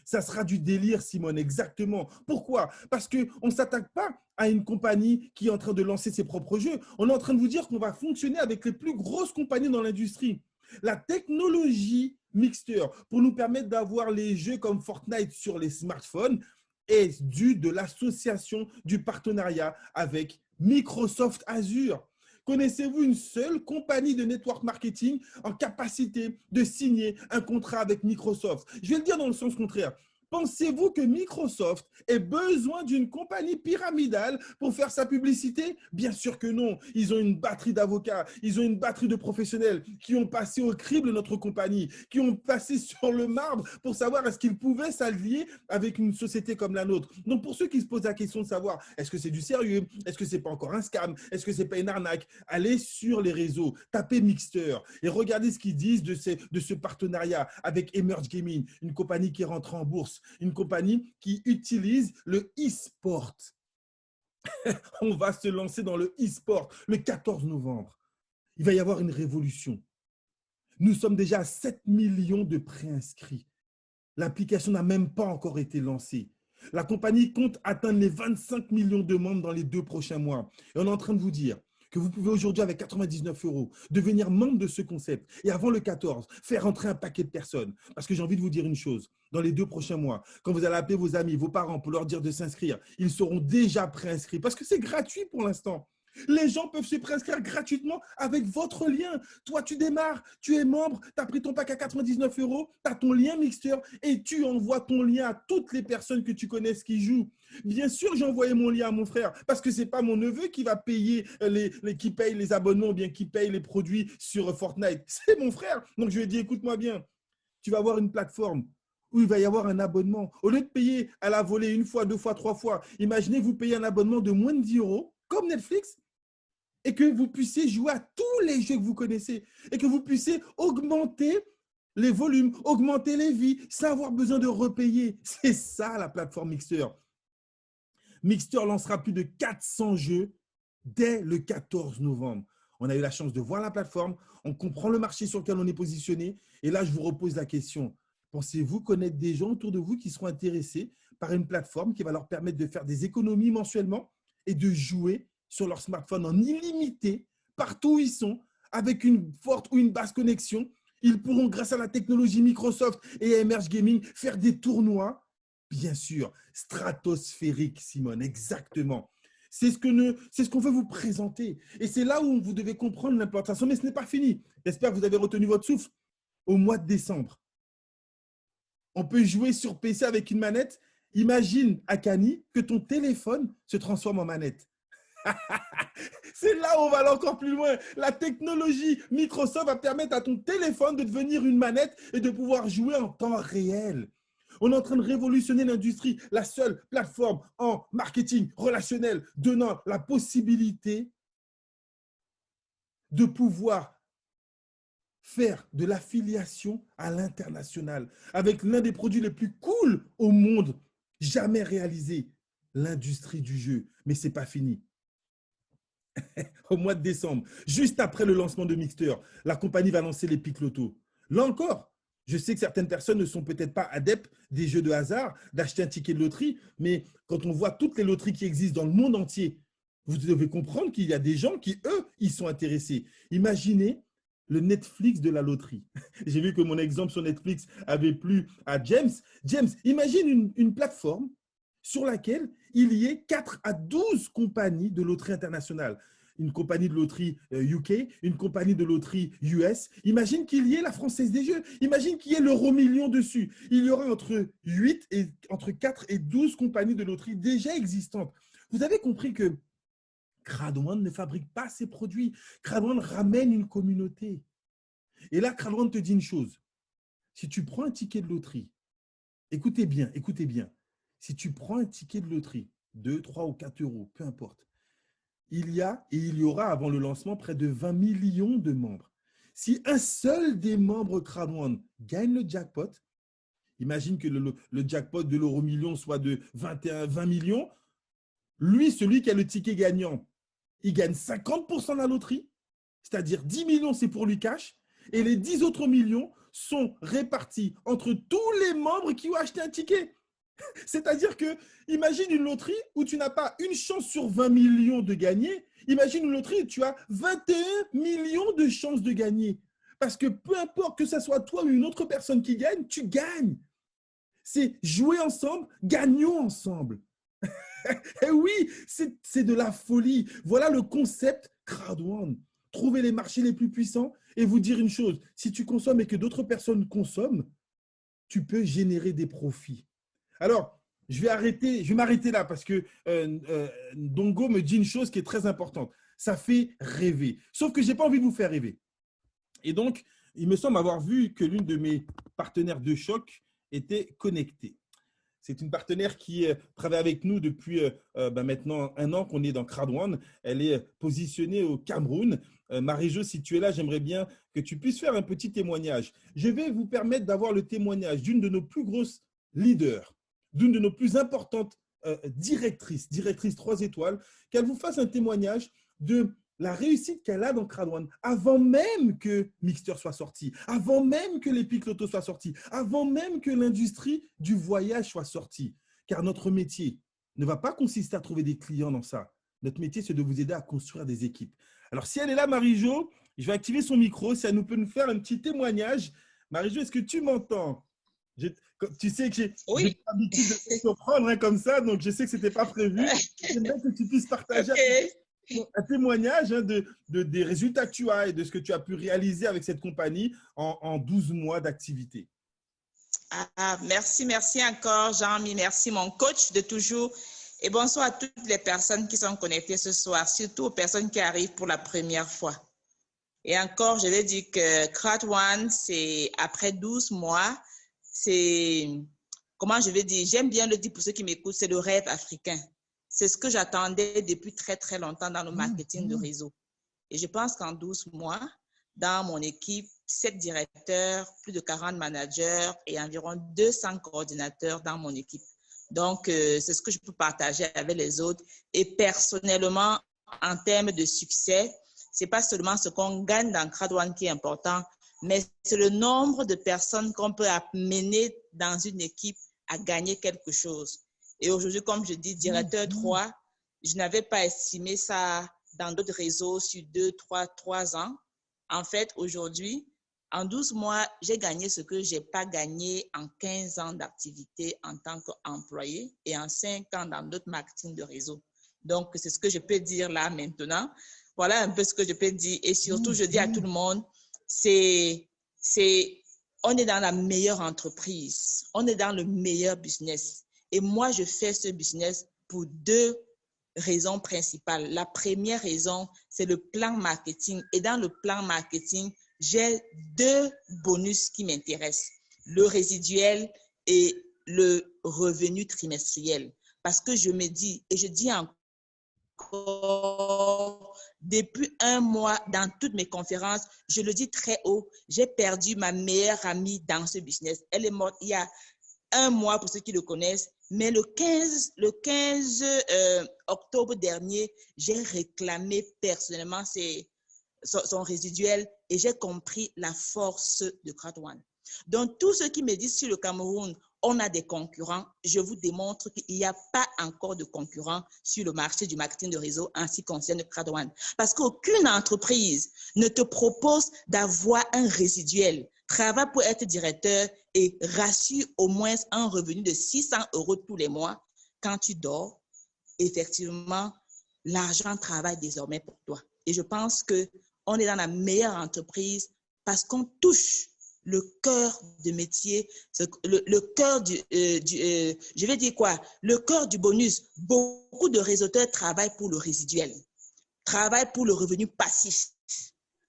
Ça sera du délire, Simone, exactement. Pourquoi? Parce qu'on ne s'attaque pas à une compagnie qui est en train de lancer ses propres jeux. On est en train de vous dire qu'on va fonctionner avec les plus grosses compagnies dans l'industrie. La technologie Mixter, pour nous permettre d'avoir les jeux comme Fortnite sur les smartphones, est due de l'association du partenariat avec Microsoft Azure. Connaissez-vous une seule compagnie de network marketing en capacité de signer un contrat avec Microsoft? Je vais le dire dans le sens contraire. Pensez-vous que Microsoft ait besoin d'une compagnie pyramidale pour faire sa publicité? Bien sûr que non. Ils ont une batterie d'avocats, ils ont une batterie de professionnels qui ont passé au crible notre compagnie, qui ont passé sur le marbre pour savoir est-ce qu'ils pouvaient s'allier avec une société comme la nôtre. Donc pour ceux qui se posent la question de savoir est-ce que c'est du sérieux, est-ce que c'est pas encore un scam, est-ce que c'est pas une arnaque, allez sur les réseaux, tapez Mixter et regardez ce qu'ils disent de ce partenariat avec Emerge Gaming, une compagnie qui rentre en bourse, une compagnie qui utilise le e-sport. On va se lancer dans le e-sport le 14 novembre. Il va y avoir une révolution. Nous sommes déjà à 7 millions de préinscrits. L'application n'a même pas encore été lancée. La compagnie compte atteindre les 25 millions de membres dans les 2 prochains mois. Et on est en train de vous dire que vous pouvez aujourd'hui, avec 99 € devenir membre de ce concept et avant le 14, faire entrer un paquet de personnes. Parce que j'ai envie de vous dire une chose, dans les 2 prochains mois, quand vous allez appeler vos amis, vos parents pour leur dire de s'inscrire, ils seront déjà préinscrits parce que c'est gratuit pour l'instant. Les gens peuvent se préinscrire gratuitement avec votre lien. Toi, tu démarres, tu es membre, tu as pris ton pack à 99 €, tu as ton lien Mixter et tu envoies ton lien à toutes les personnes que tu connaisses qui jouent. Bien sûr, j'ai envoyé mon lien à mon frère parce que ce n'est pas mon neveu qui va payer qui paye les abonnements ou bien qui paye les produits sur Fortnite. C'est mon frère. Donc, je lui ai dit, écoute-moi bien, tu vas avoir une plateforme où il va y avoir un abonnement. Au lieu de payer à la volée 1 fois, 2 fois, 3 fois, imaginez vous payez un abonnement de moins de 10 € comme Netflix et que vous puissiez jouer à tous les jeux que vous connaissez et que vous puissiez augmenter les volumes, augmenter les vies sans avoir besoin de repayer. C'est ça la plateforme Mixter. Mixter lancera plus de 400 jeux dès le 14 novembre. On a eu la chance de voir la plateforme, on comprend le marché sur lequel on est positionné et là, je vous repose la question. Pensez-vous connaître des gens autour de vous qui seront intéressés par une plateforme qui va leur permettre de faire des économies mensuellement et de jouer sur leur smartphone en illimité, partout où ils sont, avec une forte ou une basse connexion? Ils pourront, grâce à la technologie Microsoft et à Emerge Gaming, faire des tournois, bien sûr, stratosphériques, Simone, exactement. C'est ce qu'on veut vous présenter. Et c'est là où vous devez comprendre l'implantation, mais ce n'est pas fini. J'espère que vous avez retenu votre souffle. Au mois de décembre, on peut jouer sur PC avec une manette. Imagine, Akani, que ton téléphone se transforme en manette. C'est là où on va aller encore plus loin. La technologie Microsoft va permettre à ton téléphone de devenir une manette et de pouvoir jouer en temps réel. On est en train de révolutionner l'industrie, la seule plateforme en marketing relationnel donnant la possibilité de pouvoir faire de l'affiliation à l'international avec l'un des produits les plus cool au monde jamais réalisé, l'industrie du jeu. Mais ce n'est pas fini. Au mois de décembre, juste après le lancement de Mixter, la compagnie va lancer les Pic Loto. Là encore, je sais que certaines personnes ne sont peut-être pas adeptes des jeux de hasard, d'acheter un ticket de loterie, mais quand on voit toutes les loteries qui existent dans le monde entier, vous devez comprendre qu'il y a des gens qui, eux, y sont intéressés. Imaginez le Netflix de la loterie. J'ai vu que mon exemple sur Netflix avait plu à James. James, imagine une plateforme sur laquelle il y ait 4 à 12 compagnies de loterie internationale. Une compagnie de loterie UK, une compagnie de loterie US. Imagine qu'il y ait la Française des Jeux. Imagine qu'il y ait l'euro-million dessus. Il y aura entre 4 et 12 compagnies de loterie déjà existantes. Vous avez compris que Crowd1 ne fabrique pas ses produits. Crowd1 ramène une communauté. Et là, Crowd1 te dit une chose. Si tu prends un ticket de loterie, écoutez bien, écoutez bien. Si tu prends un ticket de loterie, 2, 3 ou 4 €, peu importe, il y a et il y aura avant le lancement près de 20 millions de membres. Si un seul des membres Crowd1 gagne le jackpot, imagine que le jackpot de l'euro-million soit de 20 millions, lui, celui qui a le ticket gagnant, il gagne 50% de la loterie, c'est-à-dire 10 millions, c'est pour lui cash, et les 10 autres millions sont répartis entre tous les membres qui ont acheté un ticket. C'est-à-dire que, imagine une loterie où tu n'as pas une chance sur 20 millions de gagner. Imagine une loterie où tu as 21 millions de chances de gagner. Parce que peu importe que ce soit toi ou une autre personne qui gagne, tu gagnes. C'est jouer ensemble, gagnons ensemble. Et oui, c'est de la folie. Voilà le concept Crowd1. Trouver les marchés les plus puissants et vous dire une chose, si tu consommes et que d'autres personnes consomment, tu peux générer des profits. Alors, je vais m'arrêter là parce que Dongo me dit une chose qui est très importante. Ça fait rêver. Sauf que je n'ai pas envie de vous faire rêver. Et donc, il me semble avoir vu que l'une de mes partenaires de choc était connectée. C'est une partenaire qui travaille avec nous depuis maintenant 1 an qu'on est dans Crowd1. Elle est positionnée au Cameroun. Marie-Jo, si tu es là, j'aimerais bien que tu puisses faire un petit témoignage. Je vais vous permettre d'avoir le témoignage d'une de nos plus grosses leaders, d'une de nos plus importantes directrices 3 étoiles, qu'elle vous fasse un témoignage de la réussite qu'elle a dans Crowd1, avant même que Mixter soit sorti, avant même que l'Epic Loto soit sorti, avant même que l'industrie du voyage soit sortie. Car notre métier ne va pas consister à trouver des clients dans ça. Notre métier, c'est de vous aider à construire des équipes. Alors, si elle est là, Marie-Jo, je vais activer son micro, si elle nous peut nous faire un petit témoignage. Marie-Jo, est-ce que tu m'entends? Tu sais que j'ai Oui. l'habitude de te surprendre hein, comme ça, donc je sais que ce n'était pas prévu. J'aimerais que tu puisses partager un témoignage hein, des résultats que tu as et de ce que tu as pu réaliser avec cette compagnie en 12 mois d'activité. Merci encore, Jean-Mi. Merci, mon coach de toujours. Et bonsoir à toutes les personnes qui sont connectées ce soir, surtout aux personnes qui arrivent pour la première fois. Et encore, je vais dire que Crowd1, c'est après 12 mois, c'est, comment je vais dire, j'aime bien le dire pour ceux qui m'écoutent, c'est le rêve africain. C'est ce que j'attendais depuis très, très longtemps dans le marketing de réseau. Et je pense qu'en 12 mois, dans mon équipe, 7 directeurs, plus de 40 managers et environ 200 coordinateurs dans mon équipe. Donc, c'est ce que je peux partager avec les autres. Et personnellement, en termes de succès, ce n'est pas seulement ce qu'on gagne dans Crowd1 qui est important, mais c'est le nombre de personnes qu'on peut amener dans une équipe à gagner quelque chose. Et aujourd'hui, comme je dis, directeur 3, je n'avais pas estimé ça dans d'autres réseaux sur 3 ans. En fait, aujourd'hui, en 12 mois, j'ai gagné ce que je n'ai pas gagné en 15 ans d'activité en tant qu'employé et en 5 ans dans d'autres marketing de réseau. Donc, c'est ce que je peux dire là maintenant. Voilà un peu ce que je peux dire. Et surtout, je dis à tout le monde, on est dans la meilleure entreprise. On est dans le meilleur business. Et moi, je fais ce business pour 2 raisons principales. La première raison, c'est le plan marketing. Et dans le plan marketing, j'ai 2 bonus qui m'intéressent. Le résiduel et le revenu trimestriel. Parce que je me dis, et je dis encore, depuis 1 mois, dans toutes mes conférences, je le dis très haut, j'ai perdu ma meilleure amie dans ce business. Elle est morte il y a 1 mois pour ceux qui le connaissent, mais le 15 octobre dernier, j'ai réclamé personnellement son résiduel et j'ai compris la force de Crowd1. Donc, tous ceux qui me disent sur le Cameroun, on a des concurrents, je vous démontre qu'il n'y a pas encore de concurrents sur le marché du marketing de réseau en ce qui concerne Crowd1. Parce qu'aucune entreprise ne te propose d'avoir un résiduel. Travaille pour être directeur et rassure au moins un revenu de 600 € tous les mois. Quand tu dors, effectivement, l'argent travaille désormais pour toi. Et je pense qu'on est dans la meilleure entreprise parce qu'on touche le cœur de métier, le cœur je vais dire quoi? Le cœur du bonus. Beaucoup de réseauteurs travaillent pour le résiduel, travaillent pour le revenu passif.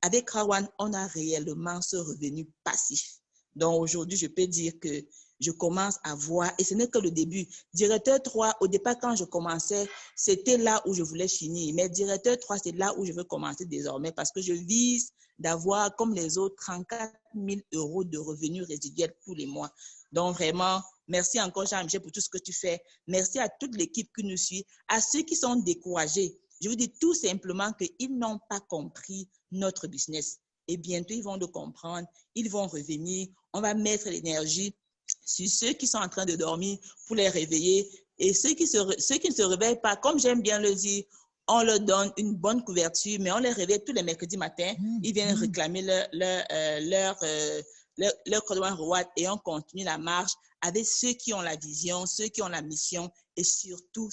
Avec Crowd1, on a réellement ce revenu passif. Donc aujourd'hui, je peux dire que je commence à voir, et ce n'est que le début. Directeur 3, au départ, quand je commençais, c'était là où je voulais finir. Mais directeur 3, c'est là où je veux commencer désormais parce que je vise d'avoir, comme les autres, 34 000 € de revenus résiduels tous les mois. Donc vraiment, merci encore Jean-Michel pour tout ce que tu fais. Merci à toute l'équipe qui nous suit, à ceux qui sont découragés. Je vous dis tout simplement qu'ils n'ont pas compris notre business. Et bientôt, ils vont le comprendre, ils vont revenir. On va mettre l'énergie sur ceux qui sont en train de dormir pour les réveiller. Et ceux qui ne se réveillent pas, comme j'aime bien le dire, on leur donne une bonne couverture, mais on les réveille tous les mercredis matins. Ils viennent réclamer leur Crowd1 Reward et on continue la marche avec ceux qui ont la vision, ceux qui ont la mission et surtout,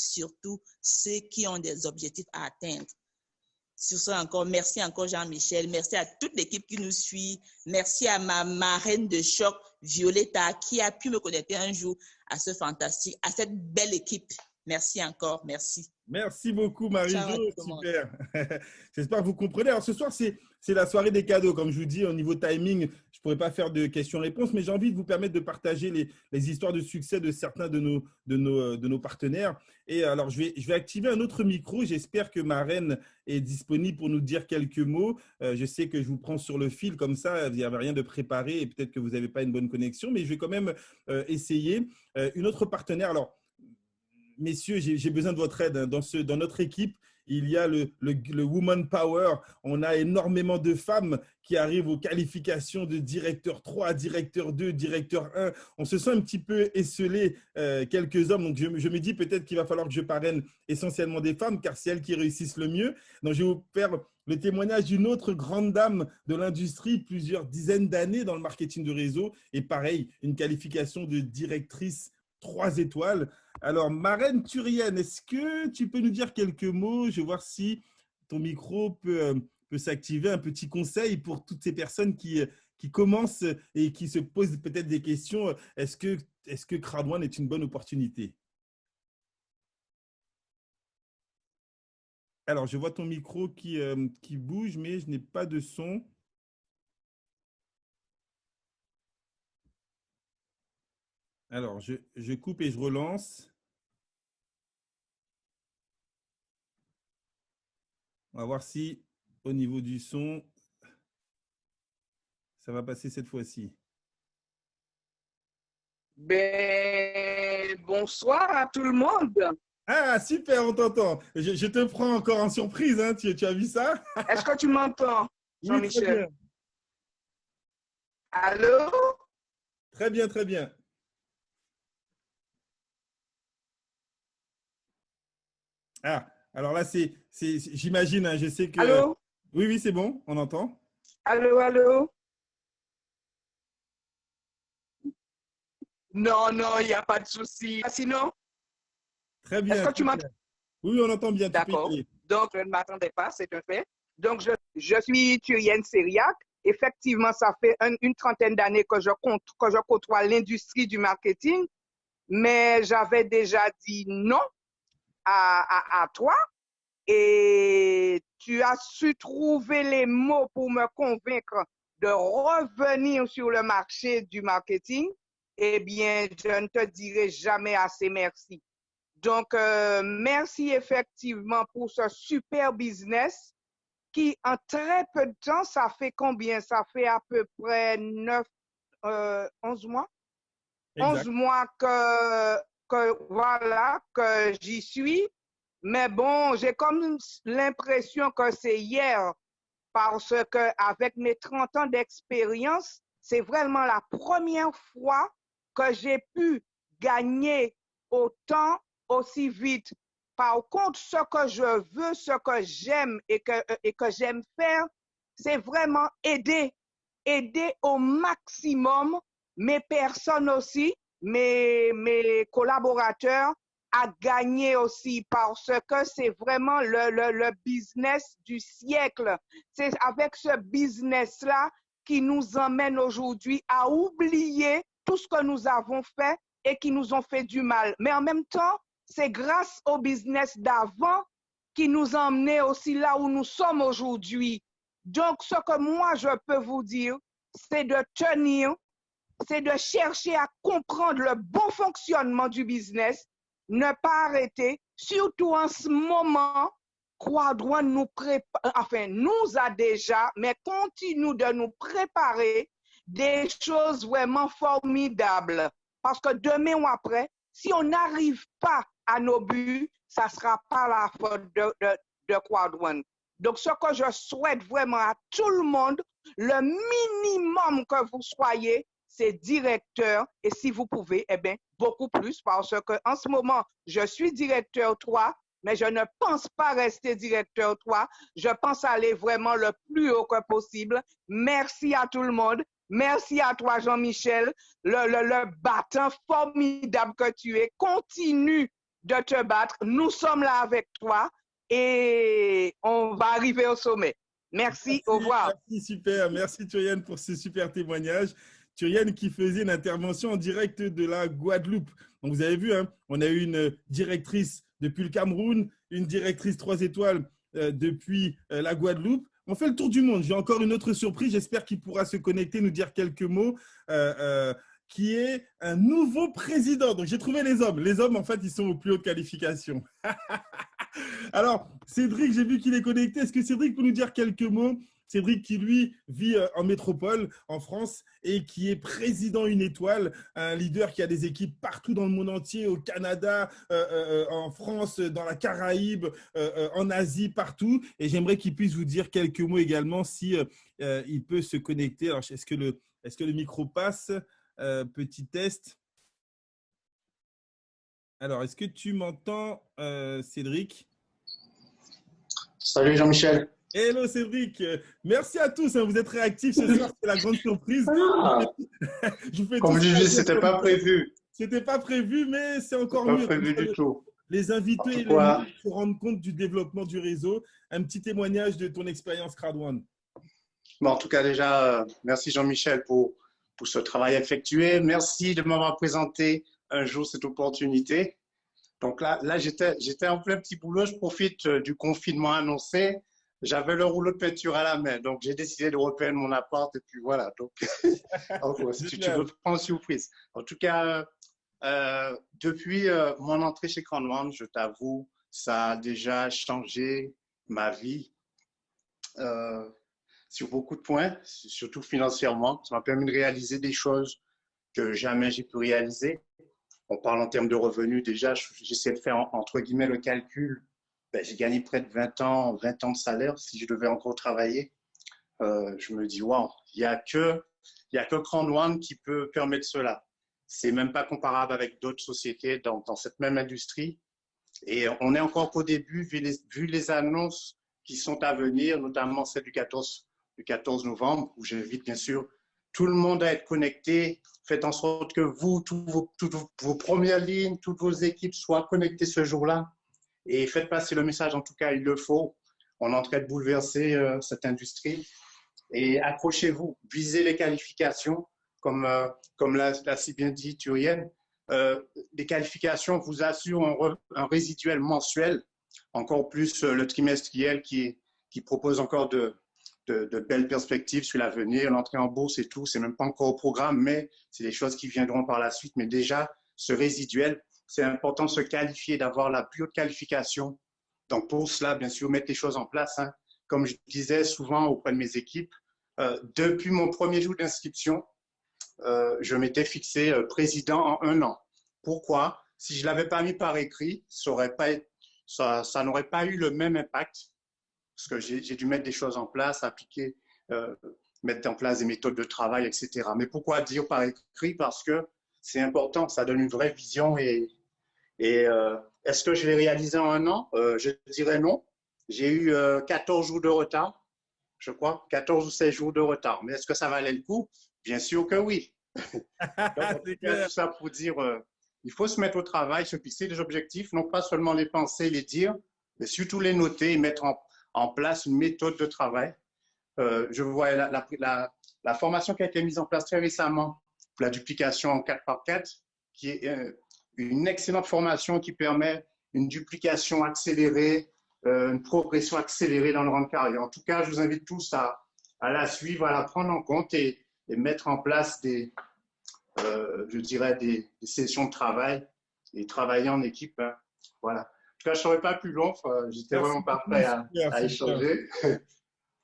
ceux qui ont des objectifs à atteindre. Sur ça encore, merci encore Jean-Michel, merci à toute l'équipe qui nous suit, merci à ma marraine de choc, Violetta, qui a pu me connecter un jour à ce fantastique, à cette belle équipe. Merci encore, merci. Merci beaucoup, Marie-Jo. Super. J'espère que vous comprenez. Alors, ce soir, c'est la soirée des cadeaux. Comme je vous dis, au niveau timing, je ne pourrais pas faire de questions-réponses, mais j'ai envie de vous permettre de partager les histoires de succès de certains de nos partenaires. Et alors, je vais activer un autre micro. J'espère que ma reine est disponible pour nous dire quelques mots. Je sais que je vous prends sur le fil comme ça. Il n'y avait rien de préparé et peut-être que vous n'avez pas une bonne connexion, mais je vais quand même essayer. Une autre partenaire. Alors, messieurs, j'ai besoin de votre aide. Dans notre équipe, il y a le Woman Power. On a énormément de femmes qui arrivent aux qualifications de directeur 3, directeur 2, directeur 1. On se sent un petit peu esselé, quelques hommes. Donc, je me dis peut-être qu'il va falloir que je parraine essentiellement des femmes, car c'est elles qui réussissent le mieux. Donc, je vais vous faire le témoignage d'une autre grande dame de l'industrie, plusieurs dizaines d'années dans le marketing de réseau. Et pareil, une qualification de directrice 3 étoiles. Alors, Marraine Turienne, est-ce que tu peux nous dire quelques mots? Je vais voir si ton micro peut s'activer. Un petit conseil pour toutes ces personnes qui commencent et qui se posent peut-être des questions. Est-ce que Crowd1 est une bonne opportunité? Alors, je vois ton micro qui bouge, mais je n'ai pas de son. Alors, je coupe et je relance. On va voir si au niveau du son, ça va passer cette fois-ci. Ben, bonsoir à tout le monde. Ah, super, on t'entend. Je te prends encore en surprise, hein. Tu as vu ça? Est-ce que tu m'entends, Oui, très Jean-Michel? bien. Allô? Très bien, très bien. Ah, alors là, j'imagine, hein, je sais que… Allô? Oui, oui, c'est bon, on entend. Allô, allô? Non, non, il n'y a pas de souci. Sinon, Très bien, est-ce que tu super. m'entends? Oui, on entend bien, tu peux y D'accord. aller. Donc, je ne m'attendais pas, c'est un fait. Donc, je suis Thurienne Sériac. Effectivement, ça fait une trentaine d'années que je côtoie l'industrie du marketing, mais j'avais déjà dit non à toi. Et tu as su trouver les mots pour me convaincre de revenir sur le marché du marketing. Eh bien, je ne te dirai jamais assez merci. Donc, merci effectivement pour ce super business qui, en très peu de temps, ça fait combien? Ça fait à peu près 11 mois? Exact. 11 mois voilà, que j'y suis. Mais bon, j'ai comme l'impression que c'est hier parce que avec mes 30 ans d'expérience, c'est vraiment la première fois que j'ai pu gagner autant aussi vite. Par contre, ce que je veux, ce que j'aime et que j'aime faire, c'est vraiment aider au maximum mes personnes aussi, mes collaborateurs à gagner aussi parce que c'est vraiment le business du siècle. C'est avec ce business-là qui nous emmène aujourd'hui à oublier tout ce que nous avons fait et qui nous ont fait du mal. Mais en même temps, c'est grâce au business d'avant qui nous a emmenés aussi là où nous sommes aujourd'hui. Donc, ce que moi, je peux vous dire, c'est de tenir, c'est de chercher à comprendre le bon fonctionnement du business, ne pas arrêter, surtout en ce moment, Crowd1 nous a déjà, mais continue de nous préparer des choses vraiment formidables. Parce que demain ou après, si on n'arrive pas à nos buts, ça ne sera pas la faute de Crowd1. Donc, ce que je souhaite vraiment à tout le monde, le minimum que vous soyez, c'est directeur. Et si vous pouvez, eh bien, beaucoup plus, parce qu'en ce moment, je suis directeur 3, mais je ne pense pas rester directeur 3. Je pense aller vraiment le plus haut que possible. Merci à tout le monde. Merci à toi, Jean-Michel, le battant formidable que tu es. Continue de te battre. Nous sommes là avec toi et on va arriver au sommet. Merci, au revoir. Merci, super. Merci, Turienne, pour ce super témoignage. Turienne qui faisait une intervention en direct de la Guadeloupe. Donc, vous avez vu, hein, on a eu une directrice depuis le Cameroun, une directrice 3 étoiles depuis la Guadeloupe. On fait le tour du monde. J'ai encore une autre surprise. J'espère qu'il pourra se connecter, nous dire quelques mots, qui est un nouveau président. Donc, j'ai trouvé les hommes. Les hommes, en fait, ils sont aux plus hautes qualifications. Alors, Cédric, j'ai vu qu'il est connecté. Est-ce que Cédric peut nous dire quelques mots Cédric qui, lui, vit en métropole, en France, et qui est président Une Étoile, un leader qui a des équipes partout dans le monde entier, au Canada, en France, dans la Caraïbe, en Asie, partout. Et j'aimerais qu'il puisse vous dire quelques mots également si il peut se connecter. Alors, est-ce que le micro passe? Petit test. Alors, est-ce que tu m'entends, Cédric? Salut Jean-Michel. Hello Cédric, merci à tous, hein, vous êtes réactifs ce soir, c'est la grande surprise. Ah, Je vous fais comme tous je dis, plaisir. c'était pas prévu. C'était pas prévu, mais c'est encore Pas mieux. prévu du tout. Les En invités tout et les cas, membres se rendent compte du développement du réseau. Un petit témoignage de ton expérience Crowd1. en tout cas, déjà, merci Jean-Michel pour ce travail effectué. Merci de m'avoir présenté un jour cette opportunité. Donc là j'étais en plein petit boulot. Je profite du confinement annoncé. J'avais le rouleau de peinture à la main. Donc, j'ai décidé de repeindre mon appart. Et puis voilà. Donc, si tu veux prendre surprise. En tout cas, depuis mon entrée chez Crowd1, je t'avoue, ça a déjà changé ma vie sur beaucoup de points, surtout financièrement. Ça m'a permis de réaliser des choses que jamais j'ai pu réaliser. On parle en termes de revenus. Déjà, j'essaie de faire entre guillemets le calcul. J'ai gagné près de 20 ans de salaire si je devais encore travailler. Je me dis, waouh, il n'y a que Crowd1 qui peut permettre cela. C'est même pas comparable avec d'autres sociétés dans cette même industrie. Et on est encore qu'au début, vu les annonces qui sont à venir, notamment celle du 14 novembre, où j'invite bien sûr tout le monde à être connecté. Faites en sorte que vous, toutes vos premières lignes, toutes vos équipes soient connectées ce jour-là. Et faites passer le message, en tout cas, il le faut. On est en train de bouleverser cette industrie. Et accrochez-vous, visez les qualifications, comme l'a si bien dit Turienne. Les qualifications vous assurent un résiduel mensuel, encore plus le trimestriel qui propose encore de belles perspectives sur l'avenir, l'entrée en bourse et tout. C'est même pas encore au programme, mais c'est des choses qui viendront par la suite. Mais déjà, ce résiduel, c'est important de se qualifier, d'avoir la plus haute qualification. Donc, pour cela, bien sûr, mettre les choses en place. Hein. Comme je disais souvent auprès de mes équipes, depuis mon premier jour d'inscription, je m'étais fixé président en 1 an. Pourquoi? Si je ne l'avais pas mis par écrit, ça n'aurait pas eu le même impact. Parce que j'ai dû mettre des choses en place, appliquer, mettre en place des méthodes de travail, etc. Mais pourquoi dire par écrit? Parce que c'est important, ça donne une vraie vision. Et est-ce que je l'ai réalisé en 1 an? Je dirais non. J'ai eu 14 jours de retard, je crois, 14 ou 16 jours de retard. Mais est-ce que ça valait le coup? Bien sûr que oui. Donc, tout ça pour dire, il faut se mettre au travail, se fixer des objectifs, non pas seulement les penser, les dire, mais surtout les noter et mettre en place une méthode de travail. Je vois la formation qui a été mise en place très récemment pour la duplication en 4x4, qui est une excellente formation qui permet une duplication accélérée, une progression accélérée dans le rang de carrière. En tout cas, je vous invite tous à la suivre, à la prendre en compte et mettre en place des sessions de travail et travailler en équipe. Hein. Voilà. En tout cas, je ne serai pas plus long. J'étais vraiment pas prêt à échanger.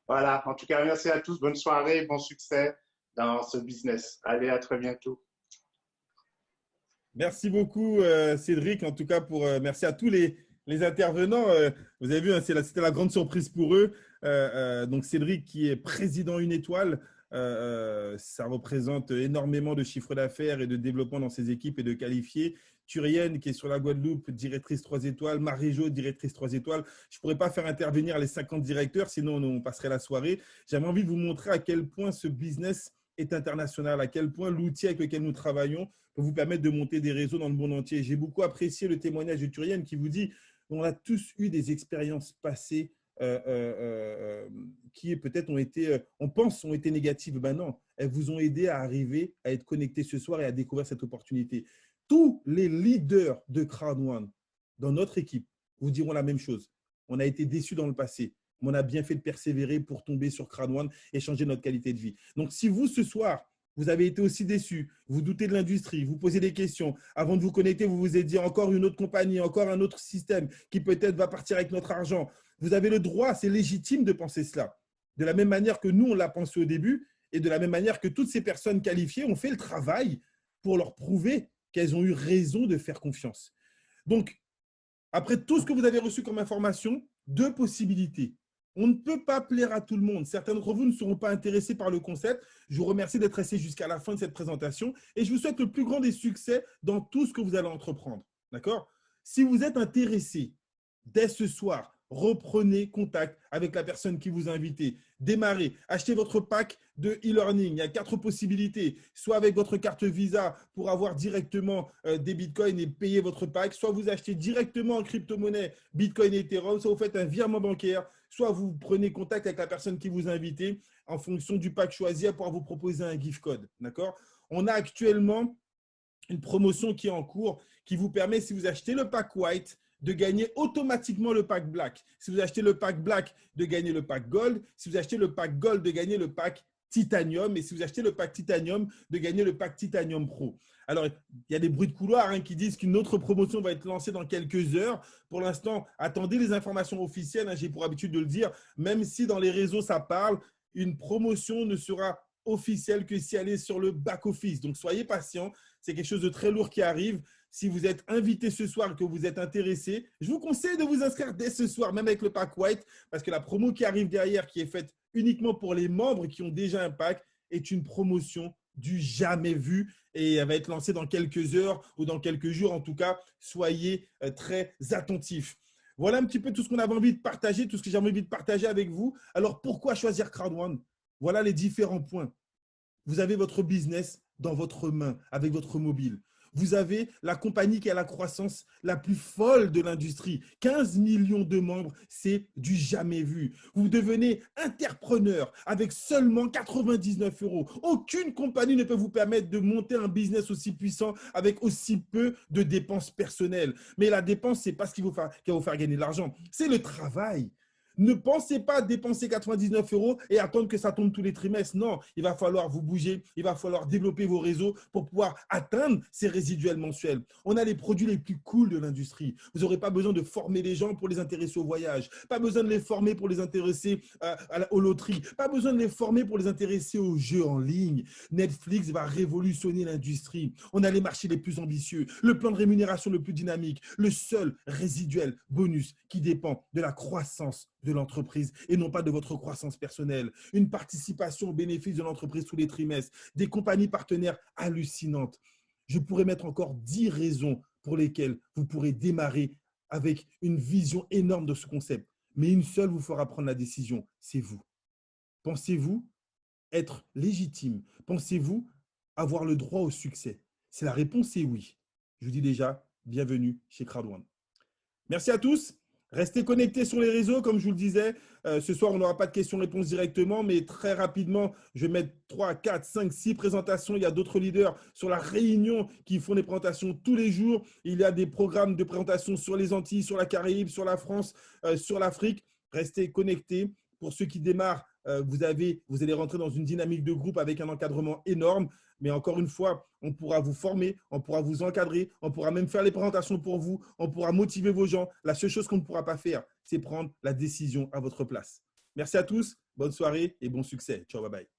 Voilà. En tout cas, merci à tous. Bonne soirée, bon succès dans ce business. Allez, à très bientôt. Merci beaucoup, Cédric. En tout cas, merci à tous les intervenants. Vous avez vu, hein, c'était la grande surprise pour eux. Donc, Cédric, qui est président Une Étoile, ça représente énormément de chiffre d'affaires et de développement dans ses équipes et de qualifiés. Turienne, qui est sur la Guadeloupe, directrice 3 étoiles. Marie-Jo, directrice 3 étoiles. Je ne pourrais pas faire intervenir les 50 directeurs, sinon on passerait la soirée. J'avais envie de vous montrer à quel point ce business est international, à quel point l'outil avec lequel nous travaillons peut vous permettre de monter des réseaux dans le monde entier. J'ai beaucoup apprécié le témoignage de Turienne qui vous dit on a tous eu des expériences passées qui peut-être on pense ont été négatives. Ben non, elles vous ont aidé à arriver à être connectés ce soir et à découvrir cette opportunité. Tous les leaders de Crowd1 dans notre équipe vous diront la même chose. On a été déçus dans le passé, mais on a bien fait de persévérer pour tomber sur Crowd1 et changer notre qualité de vie. Donc, si vous, ce soir, vous avez été aussi déçus, vous doutez de l'industrie, vous posez des questions, avant de vous connecter, vous vous êtes dit encore une autre compagnie, encore un autre système qui peut-être va partir avec notre argent. Vous avez le droit, c'est légitime de penser cela. de la même manière que nous, on l'a pensé au début, et de la même manière que toutes ces personnes qualifiées ont fait le travail pour leur prouver qu'elles ont eu raison de faire confiance. Donc, après tout ce que vous avez reçu comme information, deux possibilités. On ne peut pas plaire à tout le monde. Certains d'entre vous ne seront pas intéressés par le concept. Je vous remercie d'être resté jusqu'à la fin de cette présentation et je vous souhaite le plus grand des succès dans tout ce que vous allez entreprendre. D'accord? Si vous êtes intéressé, dès ce soir, reprenez contact avec la personne qui vous a invité. Démarrez, achetez votre pack de e-learning. Il y a 4 possibilités. Soit avec votre carte Visa pour avoir directement des bitcoins et payer votre pack, soit vous achetez directement en crypto-monnaie Bitcoin et Ethereum, soit vous faites un virement bancaire, soit vous prenez contact avec la personne qui vous a invité en fonction du pack choisi pour vous proposer un gift code. D'accord? On a actuellement une promotion qui est en cours qui vous permet, si vous achetez le pack white, de gagner automatiquement le pack black. Si vous achetez le pack black, de gagner le pack gold. Si vous achetez le pack gold, de gagner le pack titanium. Et si vous achetez le pack titanium, de gagner le pack titanium pro. Alors, il y a des bruits de couloir qui disent qu'une autre promotion va être lancée dans quelques heures. Pour l'instant, attendez les informations officielles. J'ai pour habitude de le dire, même si dans les réseaux, ça parle, une promotion ne sera officielle que si elle est sur le back-office. Donc, soyez patients. C'est quelque chose de très lourd qui arrive. Si vous êtes invité ce soir et que vous êtes intéressé, je vous conseille de vous inscrire dès ce soir, même avec le pack white, parce que la promo qui arrive derrière, qui est faite uniquement pour les membres qui ont déjà un pack, est une promotion du jamais vu et elle va être lancée dans quelques heures ou dans quelques jours. En tout cas, soyez très attentifs. Voilà un petit peu tout ce qu'on avait envie de partager, tout ce que j'avais envie de partager avec vous. Alors, pourquoi choisir Crowd1? Voilà les différents points. Vous avez votre business dans votre main, avec votre mobile. Vous avez la compagnie qui a la croissance la plus folle de l'industrie. 15 millions de membres, c'est du jamais vu. Vous devenez entrepreneur avec seulement 99 €. Aucune compagnie ne peut vous permettre de monter un business aussi puissant avec aussi peu de dépenses personnelles. Mais la dépense, ce n'est pas ce qui va vous faire gagner de l'argent, c'est le travail. Ne pensez pas dépenser 99 € et attendre que ça tombe tous les trimestres. Non, il va falloir vous bouger, il va falloir développer vos réseaux pour pouvoir atteindre ces résiduels mensuels. On a les produits les plus cool de l'industrie. Vous n'aurez pas besoin de former les gens pour les intéresser au voyage, pas besoin de les former pour les intéresser aux loteries, pas besoin de les former pour les intéresser aux jeux en ligne. Netflix va révolutionner l'industrie. On a les marchés les plus ambitieux, le plan de rémunération le plus dynamique, le seul résiduel bonus qui dépend de la croissance de l'entreprise et non pas de votre croissance personnelle. Une participation aux bénéfices de l'entreprise tous les trimestres, des compagnies partenaires hallucinantes. Je pourrais mettre encore 10 raisons pour lesquelles vous pourrez démarrer avec une vision énorme de ce concept. Mais une seule vous fera prendre la décision, c'est vous. Pensez-vous être légitime? Pensez-vous avoir le droit au succès? Si la réponse est oui, je vous dis déjà, bienvenue chez Crowd1. Merci à tous. Restez connectés sur les réseaux, comme je vous le disais. Ce soir, on n'aura pas de questions-réponses directement, mais très rapidement, je vais mettre 3, 4, 5, 6 présentations. Il y a d'autres leaders sur la Réunion qui font des présentations tous les jours. Il y a des programmes de présentation sur les Antilles, sur la Caraïbe, sur la France, sur l'Afrique. Restez connectés. Pour ceux qui démarrent, vous allez rentrer dans une dynamique de groupe avec un encadrement énorme. Mais encore une fois, on pourra vous former, on pourra vous encadrer, on pourra même faire les présentations pour vous, on pourra motiver vos gens. La seule chose qu'on ne pourra pas faire, c'est prendre la décision à votre place. Merci à tous, bonne soirée et bon succès. Ciao, bye bye.